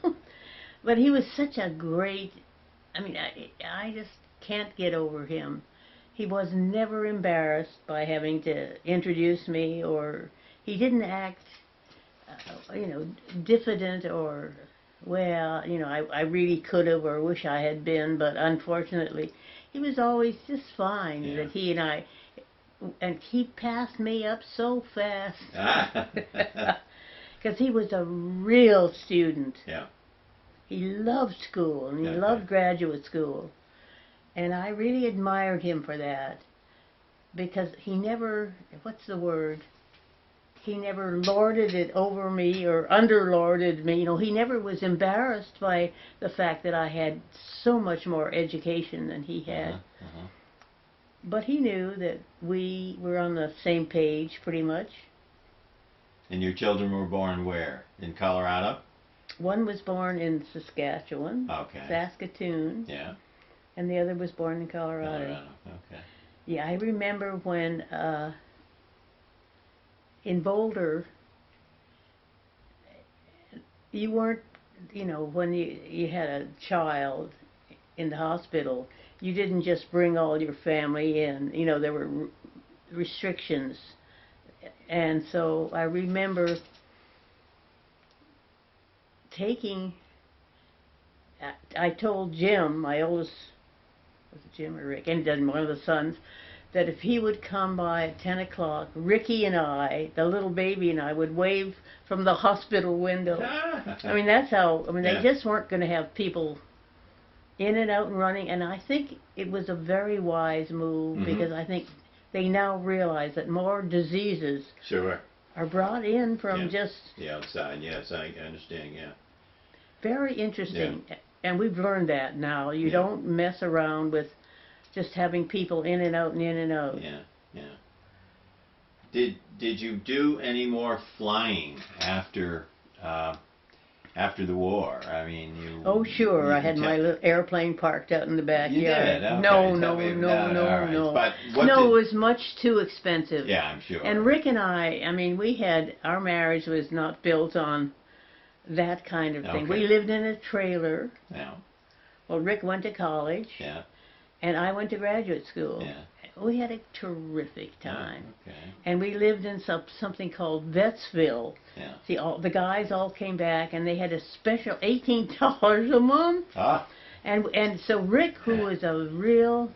But he was such a great, I mean, I just can't get over him. He was never embarrassed by having to introduce me, or he didn't act, diffident, or, well, I really could have or wish I had been, but unfortunately, he was always just fine. Yeah. That he and he passed me up so fast. Because he was a real student. Yeah. He loved school, and he Okay. loved graduate school. And I really admired him for that. Because he never, what's the word? He never lorded it over me or underlorded me. He never was embarrassed by the fact that I had so much more education than he had. Uh-huh. But he knew that we were on the same page, pretty much. And your children were born where? In Colorado? One was born in Saskatchewan, Okay. Saskatoon, Yeah. and the other was born in Colorado. Okay. Yeah, I remember when in Boulder, you weren't, when you had a child in the hospital, you didn't just bring all your family in. There were restrictions. And so I remember I told Jim, my oldest, was it Jim or Rick? And it doesn't matter, one of the sons, that if he would come by at 10 o'clock, Ricky and I, the little baby and I, would wave from the hospital window. I mean, that's how, I mean, Yeah. they just weren't going to have people in and out and running, and I think it was a very wise move Mhm. because I think they now realize that more diseases Sure. are brought in from Yeah. just The outside, yes, I understand, yeah. very interesting. And we've learned that now. You Yeah. don't mess around with just having people in and out and in and out. Yeah, yeah. Did you do any more flying after after the war? I mean, you. Oh, sure. you I had my kept- little airplane parked out in the backyard. You did? Okay. No, Tell no, me no, about it. All no, right. no. But what No, did- it was much too expensive. Yeah, I'm sure. And Rick and I mean, our marriage was not built on that kind of thing. Okay. We lived in a trailer. Yeah, Well, Rick went to college, yeah, and I went to graduate school. yeah. We had a terrific time. Okay. And we lived in something called Vetsville. Yeah. See, the guys all came back, and they had a special $18 a month. Ah. And so Rick, who was a real,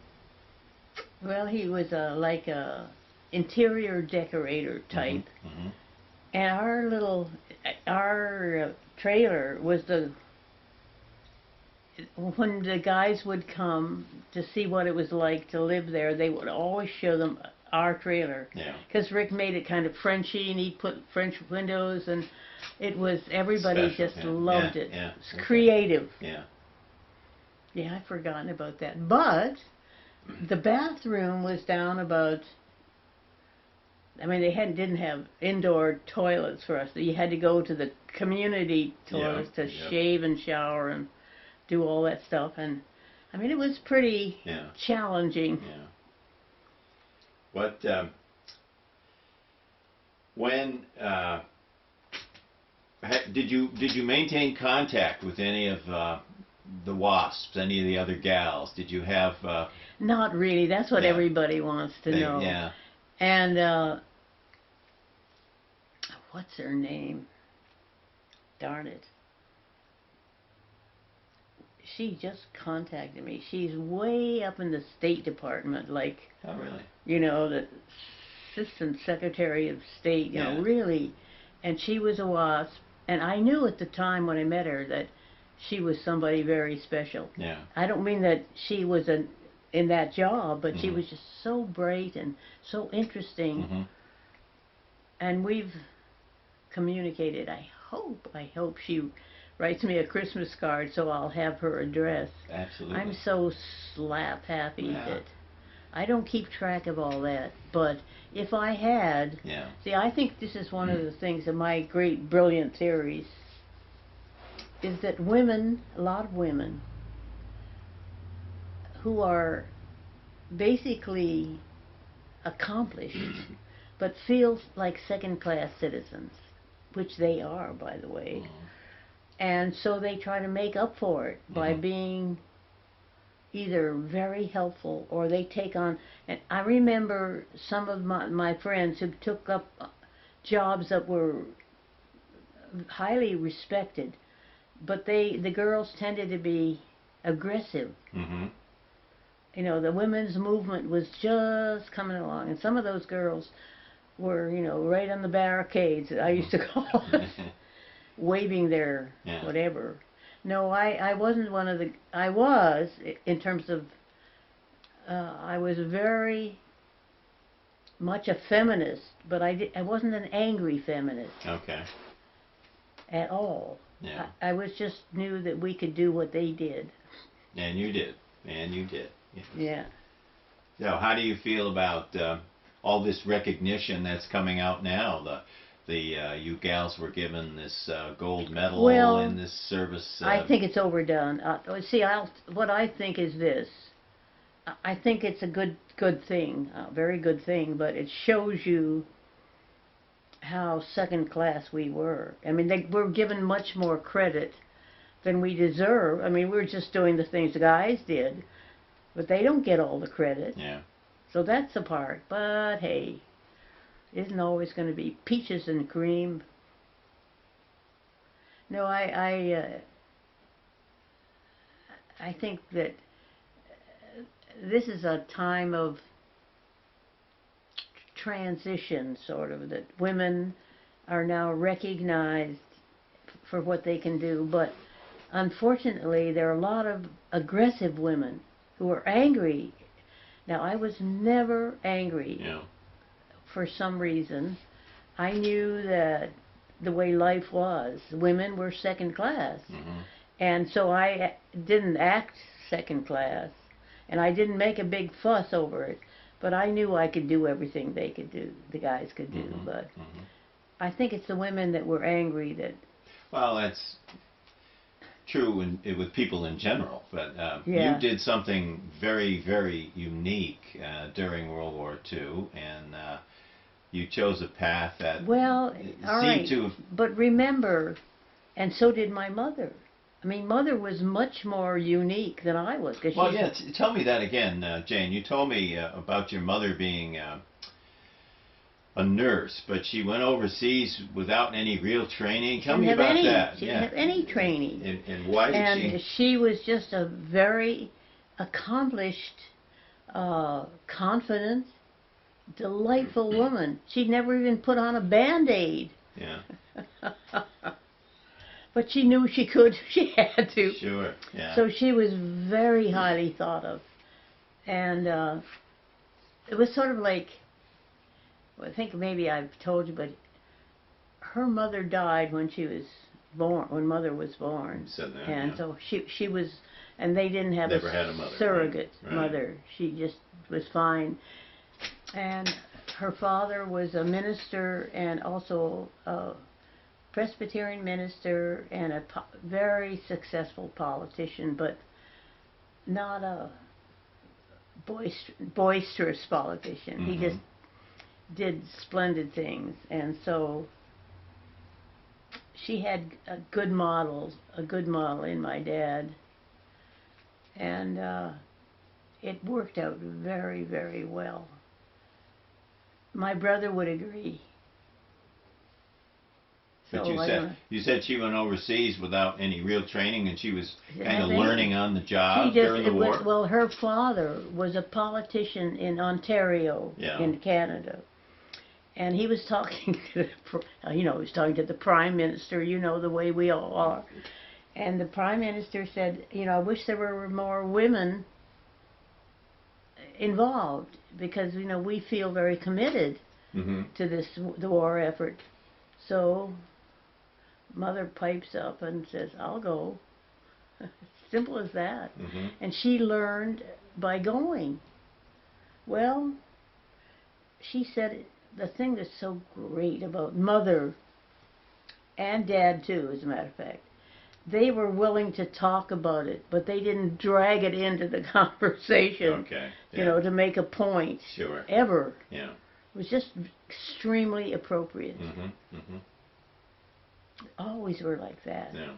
well, he was like a interior decorator type, Mhm. and our trailer was when the guys would come to see what it was like to live there, they would always show them our trailer. Yeah. Because Rick made it kind of Frenchy, and he put French windows, and it was, everybody Special, just yeah, loved yeah, it. yeah, It's okay. creative. Yeah. Yeah, I'd forgotten about that. But the bathroom was down about, I mean, they didn't have indoor toilets for us. You had to go to the community toilets to yeah. shave and shower and do all that stuff. And, I mean, it was pretty Yeah. challenging. Yeah. What when did you maintain contact with any of the WASPs, any of the other gals? Did you have Not really. That's what Yeah. everybody wants to know. Yeah. And, what's her name? Darn it. She just contacted me. She's way up in the State Department, like, Oh, really? you know, the Assistant Secretary of State, you know, Yeah. really. And she was a WASP. And I knew at the time when I met her that she was somebody very special. Yeah. I don't mean that she was in that job, but she Mhm. was just so bright and so interesting. Mhm. And we've communicated. I hope she writes me a Christmas card so I'll have her address. Absolutely. I'm so slap happy Yeah. that I don't keep track of all that. But if I had, Yeah. see, I think this is one of the things of my great brilliant theories, is that women, a lot of women, who are basically accomplished, but feel like second-class citizens, which they are, by the way. Mhm. And so they try to make up for it by Mhm. being either very helpful or they take on, and I remember some of my friends who took up jobs that were highly respected, but the girls tended to be aggressive. Mhm. You know, the women's movement was just coming along, and some of those girls were, you know, right on the barricades, I used to call it, waving their Yeah. whatever. No, I wasn't one of the, I was, in terms of, I was very much a feminist, but I wasn't an angry feminist Okay. at all. Yeah. I was just knew that we could do what they did. And you did. And you did. Yeah. Yeah. So how do you feel about all this recognition that's coming out now? You gals were given this gold medal Well, in this service. I think it's overdone. See, what I think is this. I think it's a good thing, a very good thing, but it shows you how second class we were. I mean, they were given much more credit than we deserve. I mean, we're just doing the things the guys did, but they don't get all the credit. Yeah. So that's the part. But hey, isn't always going to be peaches and cream. No, I think that this is a time of transition, sort of, that women are now recognized for what they can do, but unfortunately there are a lot of aggressive women who are angry. Now, I was never angry. Yeah. For some reason. I knew that the way life was, women were second class. Mm-hmm. And so I didn't act second class, and I didn't make a big fuss over it, but I knew I could do everything they could do, the guys could do. Mm-hmm. But Mm-hmm. I think it's the women that were angry that... Well, that's true with people in general, but Yeah. you did something very, very unique during World War II, and you chose a path that Well, all right, seemed to... but remember, and so did my mother. I mean, Mother was much more unique than I was. Cause Well, she's, yeah, tell me that again, Jane. You told me about your mother being a nurse, but she went overseas without any real training. Tell me about that. She didn't have any training. And why did she... And she was just a very accomplished, confident, delightful woman. She'd never even put on a Band-Aid. Yeah. But she knew she could. She had to. Sure, yeah. So she was very highly thought of. And it was sort of like, well, I think maybe I've told you, but her mother died when she was born, when Mother was born. Said that, and yeah. so she was, and they didn't have Never had a mother, surrogate right. mother. She just was fine. And her father was a minister and also a Presbyterian minister and a very successful politician, but not a boisterous politician. Mm-hmm. He just did splendid things, and so she had a good model in my dad, and it worked out very, very well. My brother would agree. But So you said she went overseas without any real training, and she was kind of have any. learning on the job She just, during the war? well, her father was a politician in Ontario, Yeah. in Canada. And he was talking to, he was talking to the Prime Minister, the way we all are. And the Prime Minister said, I wish there were more women involved, because, we feel very committed Mm-hmm. to the war effort. So Mother pipes up and says, I'll go. Simple as that. Mm-hmm. And she learned by going. Well, she said the thing that's so great about Mother and Dad too, as a matter of fact, they were willing to talk about it, but they didn't drag it into the conversation. Okay. Yeah. To make a point. Sure. Ever. Yeah. It was just extremely appropriate. Mm-hmm. Mm-hmm. Always were like that. Yeah.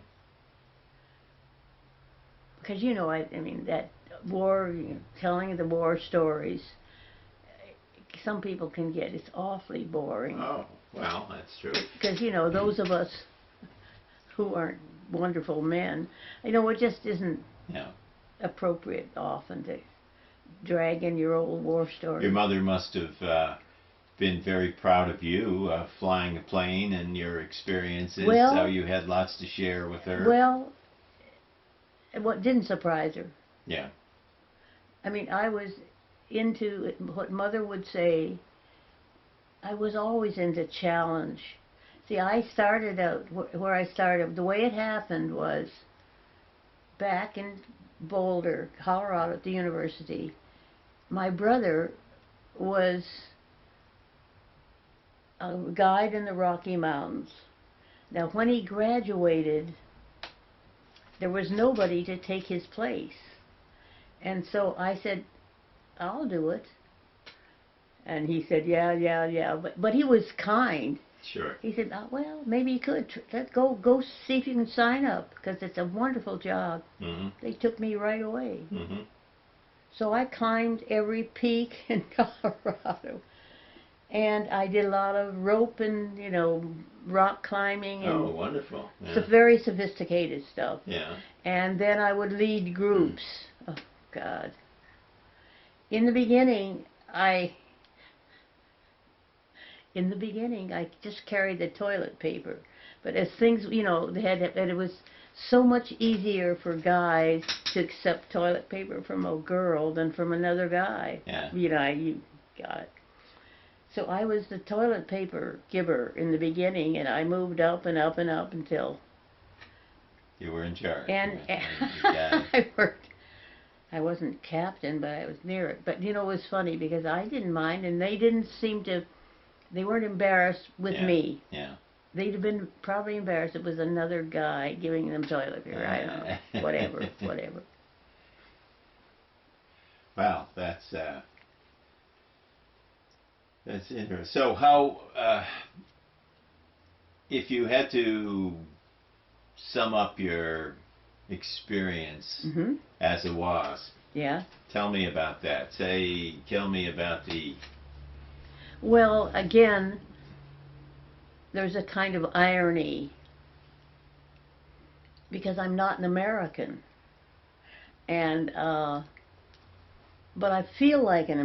Because I mean that war, telling the war stories, some people can get, it's awfully boring. Oh, well, that's true. Because those of us who aren't wonderful men, it just isn't appropriate often to drag in your old war story. Your mother must have been very proud of you flying a plane and your experiences, how you had lots to share with her. Well, what didn't surprise her. Yeah. I mean, I was into what Mother would say. I was always into challenge. See, I started out where I started. The way it happened was back in Boulder, Colorado, at the university. My brother was a guide in the Rocky Mountains. Now, when he graduated, there was nobody to take his place. And so I said, I'll do it. And he said, yeah. But he was kind. Sure. He said, well, maybe you could. Let's go see if you can sign up, because it's a wonderful job. Mm-hmm. They took me right away. Mm-hmm. So I climbed every peak in Colorado. And I did a lot of rope and, rock climbing. And Oh, wonderful. Yeah. very sophisticated stuff. Yeah. And then I would lead groups. Oh, God. In the beginning, I in the beginning, I just carried the toilet paper. But as things, it was so much easier for guys to accept toilet paper from a girl than from another guy. Yeah. You got it. So I was the toilet paper giver in the beginning, and I moved up and up and up until. You were in charge. And You got it. I wasn't captain, but I was near it. But it was funny because I didn't mind, and they didn't seem to. They weren't embarrassed with Yeah. me. Yeah. They'd have been probably embarrassed if it was another guy giving them toilet paper. I don't know. Whatever. Wow, that's interesting. So how, if you had to sum up your experience Mhm. as a WASP, Yeah. tell me about that. Tell me about the. Well, again, there's a kind of irony because I'm not an American, and but I felt like an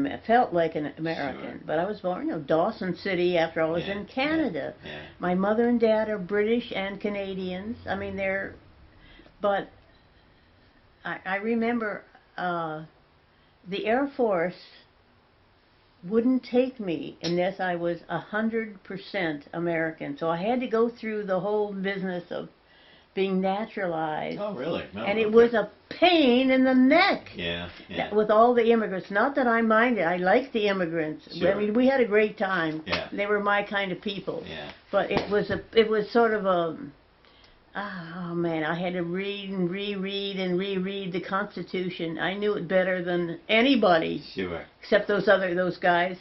American. Sure. But I was born, Dawson City. After all, I was Yeah, in Canada. Yeah. My mother and dad are British and Canadians. I mean, but I remember the Air Force wouldn't take me unless I was 100% American. So I had to go through the whole business of being naturalized. Oh, really? Oh, And it okay. was a pain in the neck. Yeah. Yeah. With all the immigrants. Not that I minded. I liked the immigrants. Sure. I mean, we had a great time. Yeah. They were my kind of people. Yeah. But it was sort of oh man, I had to read and reread the Constitution. I knew it better than anybody. Sure. Except those guys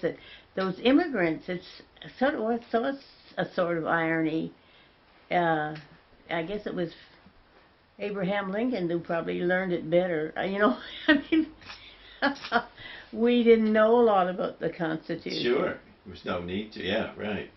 those immigrants. It's a sort of irony. I guess it was Abraham Lincoln who probably learned it better. I mean, we didn't know a lot about the Constitution. Sure. There was no need to. Yeah, right.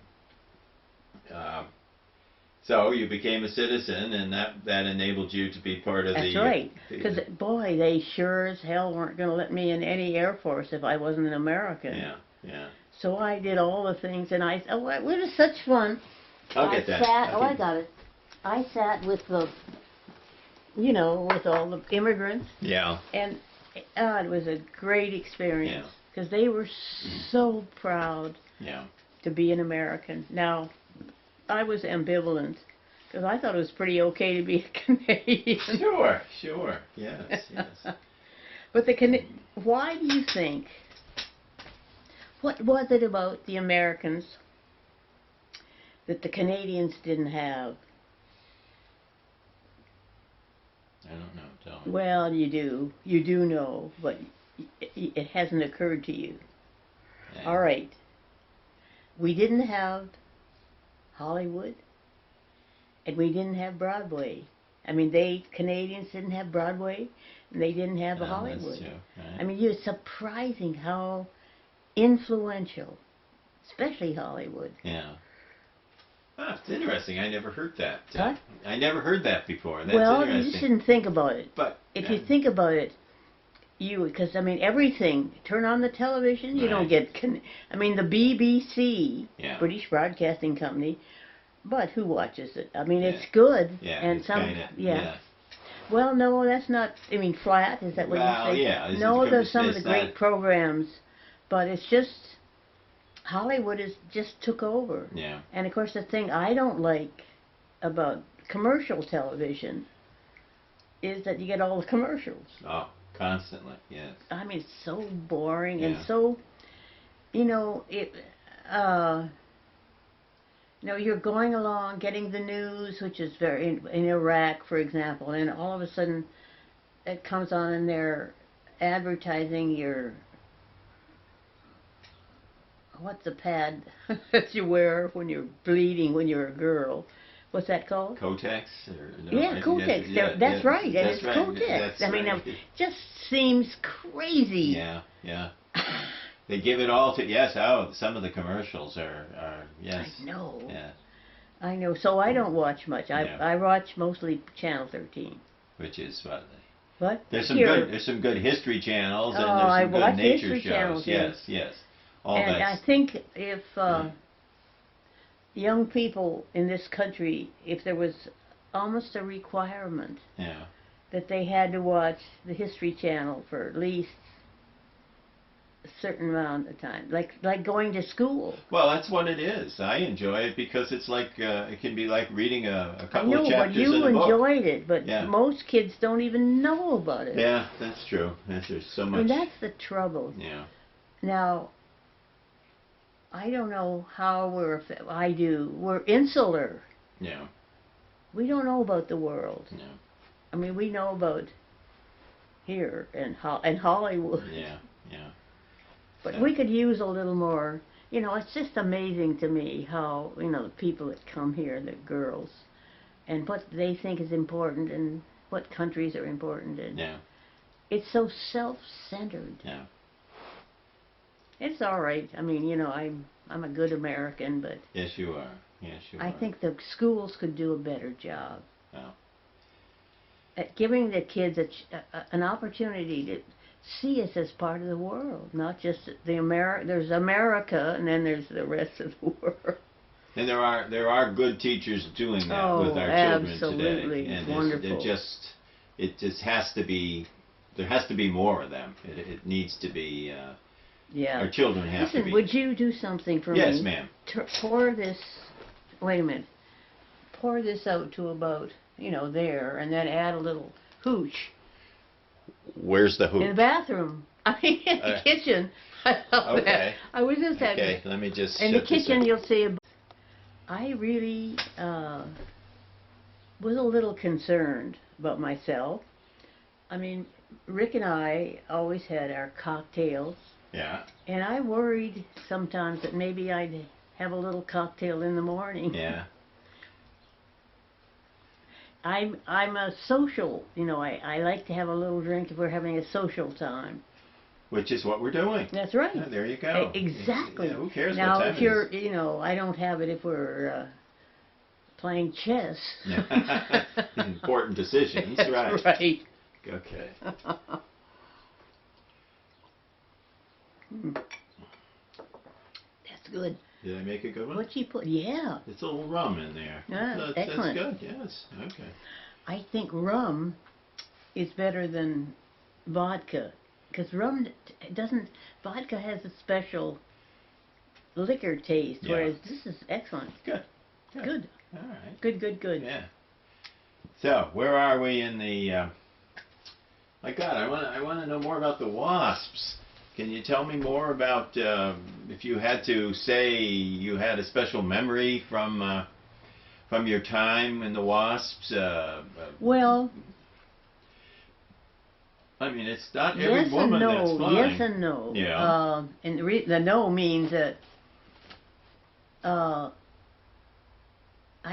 So you became a citizen, and that enabled you to be part of That's the. right. Because, boy, they sure as hell weren't going to let me in any Air Force if I wasn't an American. Yeah, yeah. So I did all the things, and it was such fun. I'll get that. I got it. I sat with with all the immigrants, Yeah. and it was a great experience because they were so proud Yeah. to be an American. Now, I was ambivalent because I thought it was pretty okay to be a Canadian. Sure. Yes. But why do you think? What was it about the Americans that the Canadians didn't have? I don't know. Tell me. Well, you do know, but it hasn't occurred to you. Yeah. All right. We didn't have Hollywood, and we didn't have Broadway. I mean, Canadians didn't have Broadway, and they didn't have Hollywood. That's true. Right. I mean, it's surprising how influential, especially Hollywood. Yeah. Ah, it's interesting. I never heard that. Huh? I never heard that before. That's Well, you interesting. just didn't think about it. But If you think about it, because I mean, everything. Turn on the television, you don't get. I mean, the BBC, British Broadcasting Company, but who watches it? I mean, it's good, and it's some, kinda, Well, no, that's not. I mean, flat. Is that what you say? Yeah. No, there's some of the it's great not- programs, but it's just Hollywood just took over. Yeah. And of course, the thing I don't like about commercial television is that you get all the commercials. Oh, constantly. Yes. I mean, it's so boring and Yeah. so, you're going along getting the news, which is in Iraq, for example, and all of a sudden it comes on and they're advertising what's the pad that you wear when you're bleeding when you're a girl? What's that called? Kotex? Kotex. That's right. And it's Kotex. I mean, it just seems crazy. Yeah. They give it all to, some of the commercials are yes. I know. Yeah. I know. So I don't watch much. I watch mostly Channel 13. Which is what? What? There's some good history channels and there's some good nature shows. Yes. All and that. I think if young people in this country, if there was almost a requirement Yeah. that they had to watch the History Channel for at least a certain amount of time, like going to school. Well, that's what it is. I enjoy it because it's like it can be like reading a couple No, of but chapters you in a book. enjoyed it, but Yeah. most kids don't even know about it. Yeah, that's true. There's so I much. mean, that's the trouble. Yeah. Now, I don't know how we're insular. Yeah. We don't know about the world. Yeah. I mean, we know about here and Hollywood. Yeah. Yeah. But we could use a little more. You know, it's just amazing to me how, you know, the people that come here, the girls, and what they think is important and what countries are important in. Yeah. It's so self-centered. Yeah. It's all right. I mean, you know, I'm a good American, but Yes, you are. Yes, you I are. think the schools could do a better job Yeah. at giving the kids an opportunity to see us as part of the world, not just there's America and then there's the rest of the world. And there are good teachers doing that Oh, with our children absolutely. today. And Wonderful. it just has to be. There has to be more of them. It needs to be. Yeah. Our children have to Listen, be. would you do something for me? Yes, ma'am. Pour this. Wait a minute. Pour this out to about, you know, there, and then add a little hooch. Where's the hoop? In the bathroom. I mean, in the kitchen. I love Okay. that. I was just having. Okay, let me just. In the shut this kitchen, up. you'll see. I really was a little concerned about myself. I mean, Rick and I always had our cocktails, Yeah. and I worried sometimes that maybe I'd have a little cocktail in the morning. Yeah. I'm a social, you know, I like to have a little drink if we're having a social time. Which is what we're doing. That's right. Yeah, there you go. Exactly. Yeah, who cares Now, what time if you're, you know, I don't have it if we're playing chess. it is? Important decisions, That's right? right. Okay. That's good. Did I make a good one? What you put? Yeah. It's a little rum in there. Ah, That's excellent. good. Yes. Okay. I think rum is better than vodka because rum doesn't. Vodka has a special liquor taste, Yeah. whereas this is excellent. Good. Good. All right. Good. Yeah. So where are we in the? My God, I want to know more about the WASPs. Can you tell me more about if you had to say you had a special memory from your time in the WASPs? Well, I mean, it's not every yes woman and that's no. flying. Yes and no. Yeah. And the no means that I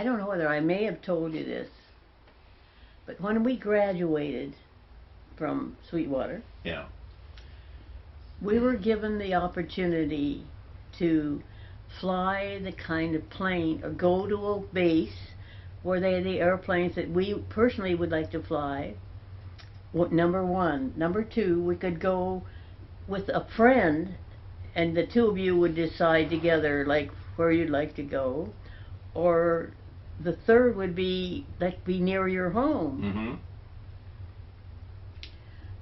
don't know whether I may have told you this, but when we graduated from Sweetwater, Yeah. we were given the opportunity to fly the kind of plane or go to a base where they had the airplanes that we personally would like to fly. Number one. Number two, we could go with a friend and the two of you would decide together like where you'd like to go. Or the third would be near your home. Mm-hmm.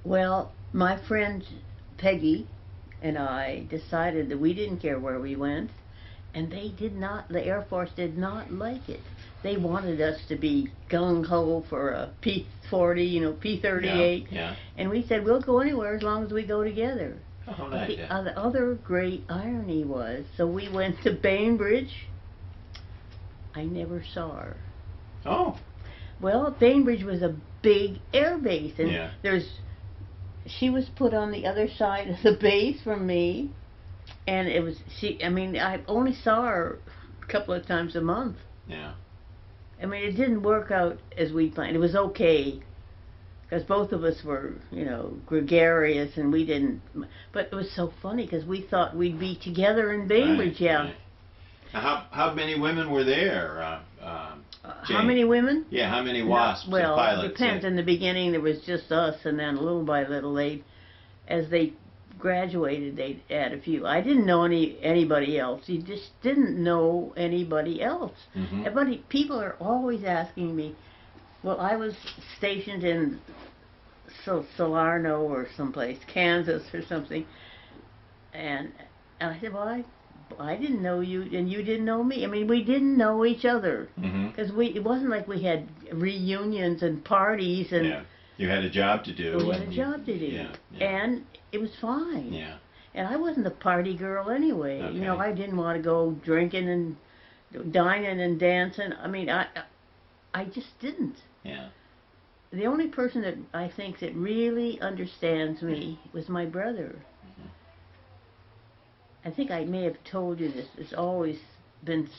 Well, my friend Peggy and I decided that we didn't care where we went, and the Air Force did not like it. They wanted us to be gung-ho for a P-40, you know, P-38. Yeah. And we said, we'll go anywhere as long as we go together. Oh, But nice. the other great irony was, so we went to Bainbridge. I never saw her. Oh. Well, Bainbridge was a big air base, and Yeah. she was put on the other side of the base from me, and I only saw her a couple of times a month. Yeah. I mean, it didn't work out as we planned. It was okay, because both of us were, you know, gregarious, and we didn't, but it was so funny, because we thought we'd be together in Bainbridge, Right, yeah. right. Now, how many women were there, How Jane? many women? Yeah, how many WASPs Well, and pilots? it depends. In the beginning, there was just us, and then little by little, as they graduated, they'd add a few. I didn't know anybody else. You just didn't know anybody else. People are always asking me. Well, I was stationed in Salerno or someplace, Kansas or something, and I said, well, I didn't know you, and you didn't know me. I mean, we didn't know each other because it wasn't like we had reunions and parties and. Yeah. You had a job to do. We had a job to do, yeah. and it was fine. Yeah. And I wasn't a party girl anyway. Okay. You know, I didn't want to go drinking and dining and dancing. I mean, I just didn't. Yeah. The only person that I think that really understands me was my brother. I think I may have told you this. It's always been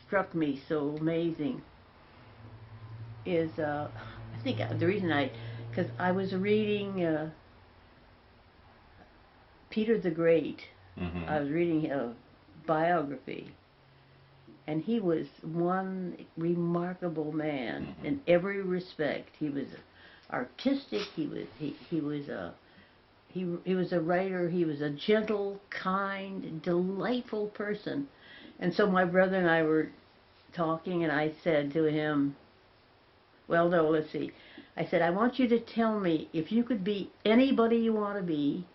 struck me so amazing. Is I think the reason because I was reading Peter the Great. I was reading a biography, and he was one remarkable man in every respect. He was artistic. He was a writer. He was a gentle, kind, delightful person. And so my brother and I were talking, and I said to him, well, no, let's see. I said, I want you to tell me if you could be anybody you want to be,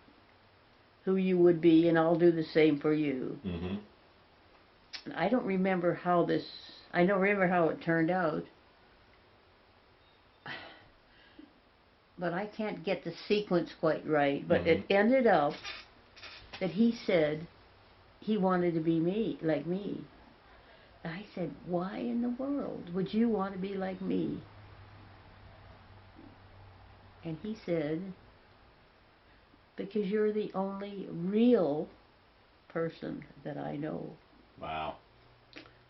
who you would be, and I'll do the same for you. I don't remember how I don't remember how it turned out. But I can't get the sequence quite right. But it ended up that he said he wanted to be like me. And I said, why in the world would you want to be like me? And he said, because you're the only real person that I know. Wow.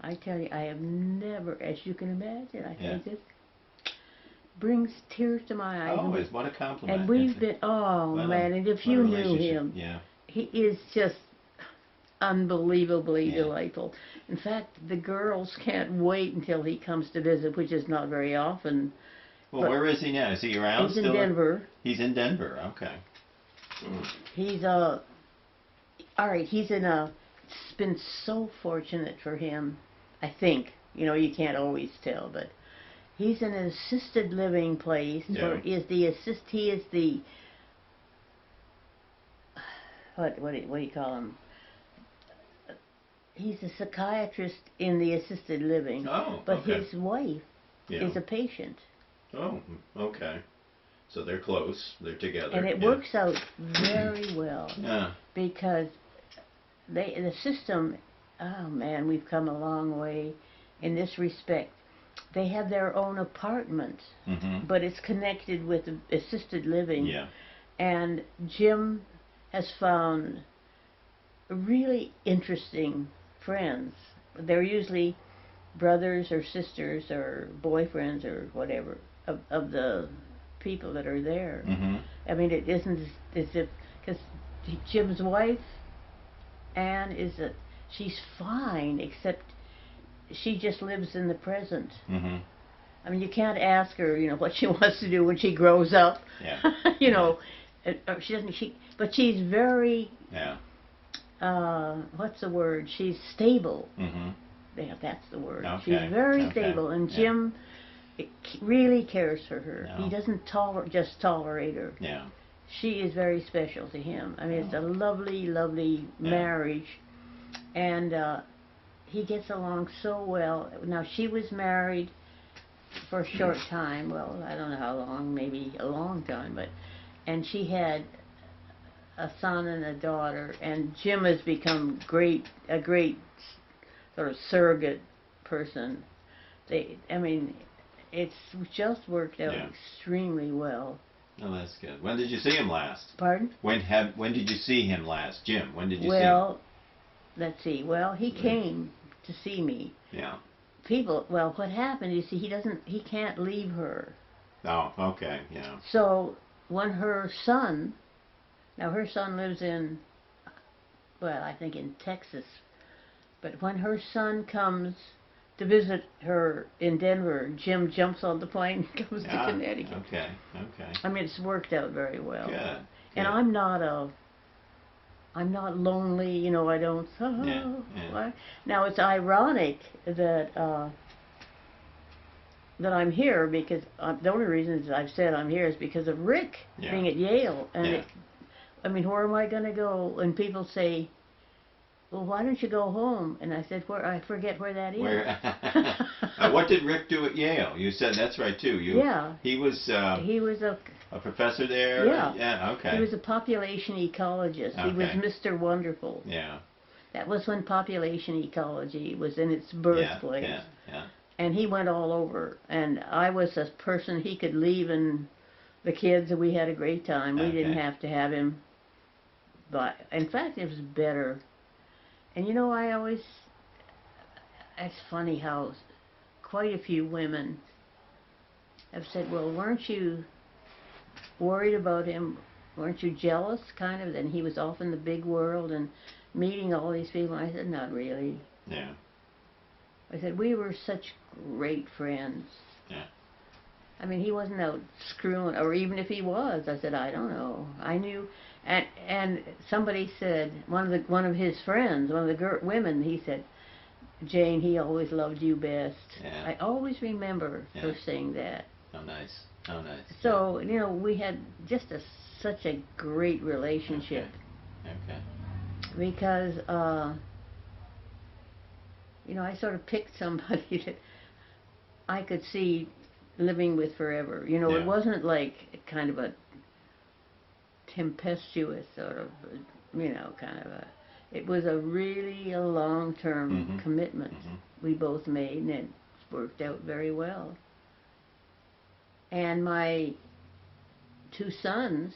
I tell you, I have never, as you can imagine, I think this brings tears to my eyes. Oh, what a compliment. And we've been, man, and if you knew him, he is just unbelievably delightful. In fact, the girls can't wait until he comes to visit, which is not very often. Well, where is he now? Is he around he's still? In Denver. He's in Denver, okay. He's all right, he's it's been so fortunate for him, I think. You know, you can't always tell, but he's in an assisted living place, or he is the, what do you call him? He's a psychiatrist in the assisted living, but his wife is a patient. Oh, okay. So they're close, they're together. And it works out very well. Because the system, oh man, we've come a long way in this respect. They have their own apartment, but it's connected with assisted living. And Jim has found really interesting friends. They're usually brothers or sisters or boyfriends or whatever of the people that are there. I mean, it isn't as if, because Jim's wife, Anne, she's fine, except she just lives in the present. I mean, you can't ask her, you know, what she wants to do when she grows up. You know, she doesn't. But she's very. What's the word? She's stable. Yeah, that's the word. She's very stable, and Jim really cares for her. He doesn't just tolerate her. She is very special to him. I mean, it's a lovely, lovely marriage, and he gets along so well. Now, she was married for a short time. Well, I don't know how long, maybe a long time, and she had a son and a daughter, and Jim has become a great sort of surrogate person. I mean, it's just worked out extremely well. Oh, that's good. When did you see him last? Pardon? When did you see him last, Jim? When did you see him? Well, let's see. Well, he came to see me. Well, what happened is he can't leave her. Oh, okay, So when her son lives in, well, I think in Texas, but when her son comes to visit her in Denver, Jim jumps on the plane and goes to Connecticut. Okay. I mean, it's worked out very well. Good. And I'm not a I'm not lonely, you know, I don't, Yeah, yeah. why? Now it's ironic that, that I'm here because the only reason I've said I'm here is because of Rick Yeah. being at Yale. And Yeah. I mean, where am I going to go? And people say, well, why don't you go home? And I said, where? I forget where that is. Where? What did Rick do at Yale? You said that's right too. Yeah. He was He was a professor there. Yeah. Yeah. Okay. He was a population ecologist. He was Okay. Mr. Wonderful. Yeah. That was when population ecology was in its Yeah. birthplace. Yeah. Yeah. And he went all over. And I was a person he could leave and the kids, and we had a great time. We didn't Okay. have to have him. But in fact, it was better. And you know, it's funny how quite a few women have said, well, weren't you worried about him? Weren't you jealous, kind of, that he was off in the big world and meeting all these people? I said, not really. Yeah. I said, we were such great friends. Yeah. I mean, he wasn't out screwing, or even if he was, I said, I don't know. I knew, and somebody said, one of his friends, one of the women, he said, Jane, he always loved you best. Yeah. I always remember her Yeah. saying that. Oh, nice. Oh, nice. So, you know, we had just such a great relationship. Okay. Because, you know, I sort of picked somebody that I could see living with forever. You know, Yeah. it wasn't like kind of a tempestuous sort of, you know, kind of a, it was a really a long-term Mhm. commitment Mhm. we both made, and it worked out very well. And my two sons,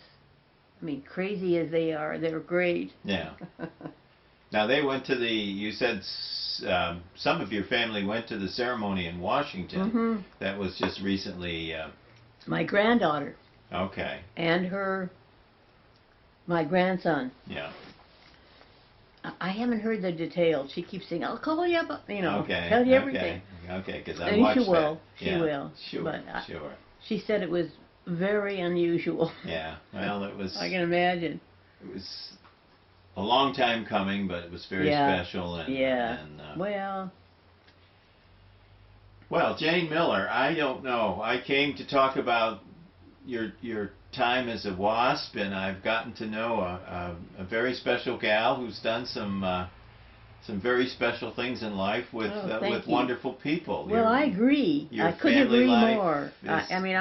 I mean, crazy as they are, they're great. Yeah. Now they went to the. You said some of your family went to the ceremony in Washington. Hmm. That was just recently. My granddaughter Okay. and my grandson. Yeah. I haven't heard the details. She keeps saying, "I'll call you up," you know, Okay. tell you everything. Okay. Because I And watched she will. that. She Yeah. will. Sure. But Sure. she said it was very unusual. Yeah. Well, it was. I can imagine. It was a long time coming, but it was very Yeah. special. And, Yeah. and well, Jane Miller, I don't know. I came to talk about your time as a WASP, and I've gotten to know a very special gal who's done some very special things in life with thank you. wonderful people. Well, I agree. your I couldn't family agree life more. is- I mean,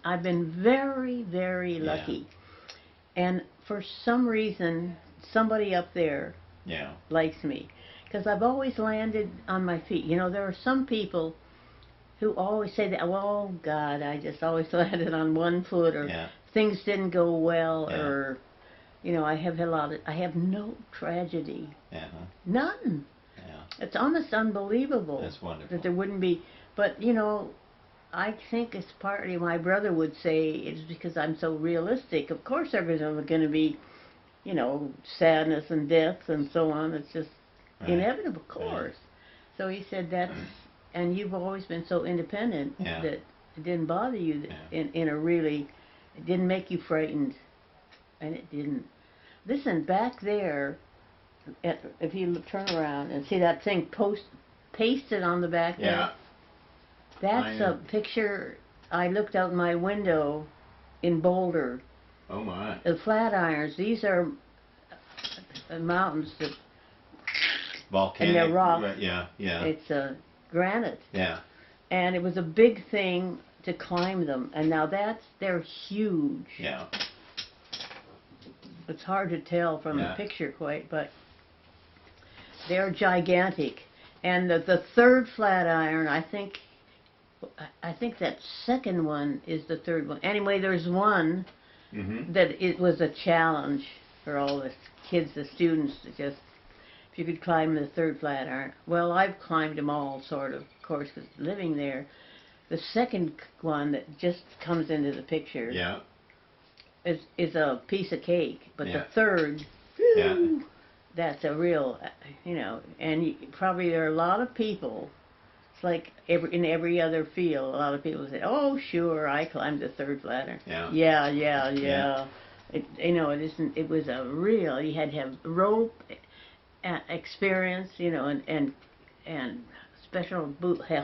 I've been very, very Yeah. lucky. And for some reason, somebody up there Yeah. likes me. Because I've always landed on my feet. You know, there are some people who always say that, oh, God, I just always landed on one foot, or Yeah. things didn't go well, Yeah. or, you know, I have no tragedy. Yeah. None. Yeah. It's almost unbelievable. That's wonderful. That there wouldn't be. But, you know, I think it's partly, my brother would say, it's because I'm so realistic. Of course there's going to be, you know, sadness and death and so on. It's just Right. inevitable, of course. So he said that's, and you've always been so independent Yeah. that it didn't bother you Yeah. in a really, it didn't make you frightened. And it didn't. Listen, back there, if you turn around and see that thing pasted on the back there, Yeah. that's a picture. I looked out my window in Boulder. Oh my. The Flatirons, these are mountains that, Volcanic. and they're rock. Right, yeah. Yeah. It's granite. Yeah. And it was a big thing to climb them. And now they're huge. Yeah. It's hard to tell from Yeah. the picture quite, but they're gigantic. And the third Flatiron, I think that second one is the third one. Anyway, there's one Mm-hmm. that it was a challenge for all the kids, the students, to just, if you could climb the third Flatiron. Well, I've climbed them all, sort of course, because living there. The second one that just comes into the picture Yeah. is a piece of cake, but Yeah. the third, Yeah. whew, that's a real, you know, and probably there are a lot of people, it's like in every other field, a lot of people say, oh, sure, I climbed the third ladder. Yeah. Yeah. Yeah. You know, it isn't. It was a real. You had to have rope experience, you know, and special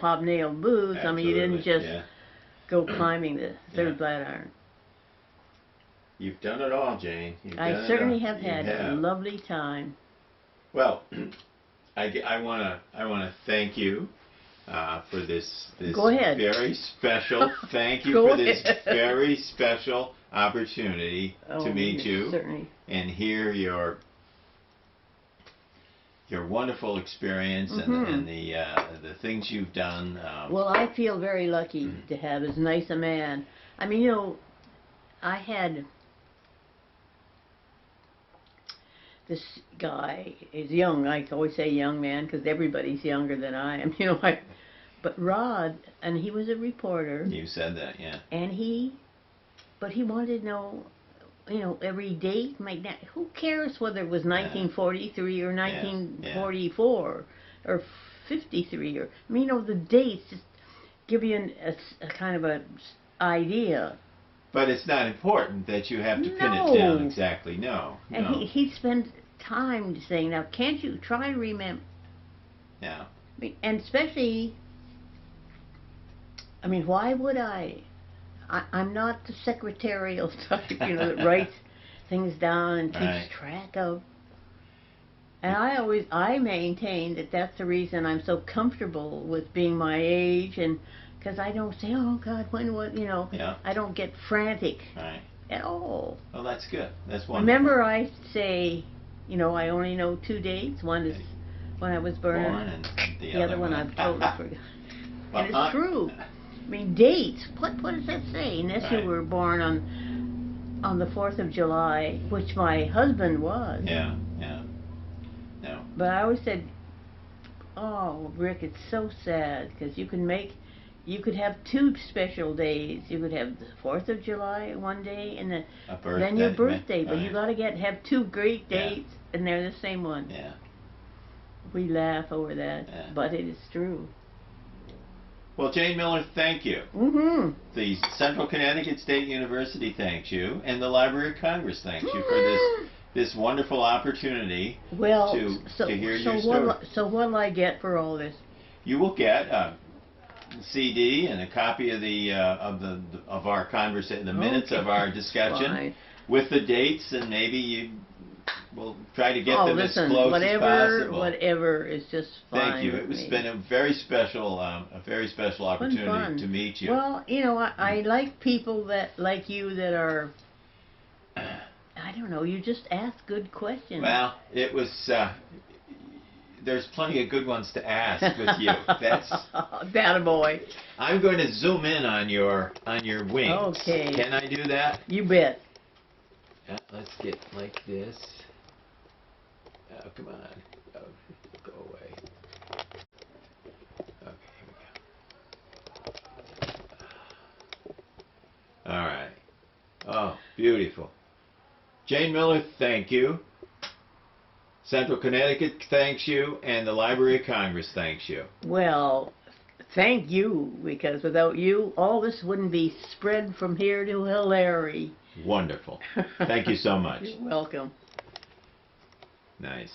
hobnail boots. I mean, you didn't Absolutely, just yeah. go climbing the third Yeah. flat iron. You've done it all, Jane. You've done I it certainly all. have You had a have. lovely time. Well, I wanna thank you for this Go ahead. very special. Thank you Go for this ahead. very special opportunity Oh, to meet you certainly. and hear your wonderful experience Mhm. and the things you've done. Well, I feel very lucky to have as nice a man. I mean, you know, I had this guy is young. I always say young man because everybody's younger than I am. You know, but Rod, and he was a reporter. You said that, yeah. And but he wanted to know, you know, every date. Who cares whether it was 1943 or 1944 or 53 or, I mean, you know, the dates just give you a kind of a idea. But it's not important that you have to pin No. it down exactly. No. And no. he spent time saying, now, can't you try to remember? Yeah. I mean, and especially, I mean, why would I'm not the secretarial type, you know, that writes things down and Right. keeps track of. And I maintain that that's the reason I'm so comfortable with being my age, and because I don't say, oh God, when what, you know, Yeah. I don't get frantic Right. at all. Well, that's good. That's wonderful. Remember, I say, you know, I only know 2 dates. One is when I was born, and the other one I've totally forgotten. Well, And it's true. I mean, dates. What does that say? Unless Right. you were born on the 4th of July, which my husband was. Yeah. No. But I always said, oh, Rick, it's so sad because you could have 2 special days. You could have the 4th of July one day and then your birthday. But you got to have 2 great dates, and they're the same one. Yeah. We laugh over that, Yeah. but it is true. Well, Jane Miller, thank you. Mm-hmm. The Central Connecticut State University thanks you, and the Library of Congress thanks you for this wonderful opportunity to hear your story. So what'll I get for all this? You will get a CD and a copy of our conversation, the minutes of our discussion, Fine. with the dates, and maybe we'll try to get them listen, as close as possible. whatever is just fine. Thank you. with It was me. been a very special opportunity fun. to meet you. Well, you know, I like people like you that are, I don't know, you just ask good questions. Well, it was. There's plenty of good ones to ask with you. That's. That a boy. I'm going to zoom in on your wings. Okay. Can I do that? You bet. Yeah, let's get like this. Oh, come on. Oh, go away. Okay, here we go. All right. Oh, beautiful. Jane Miller, thank you. Central Connecticut thanks you, and the Library of Congress thanks you. Well, thank you, because without you, all this wouldn't be spread from here to Hilary. Wonderful. Thank you so much. You're welcome. Nice.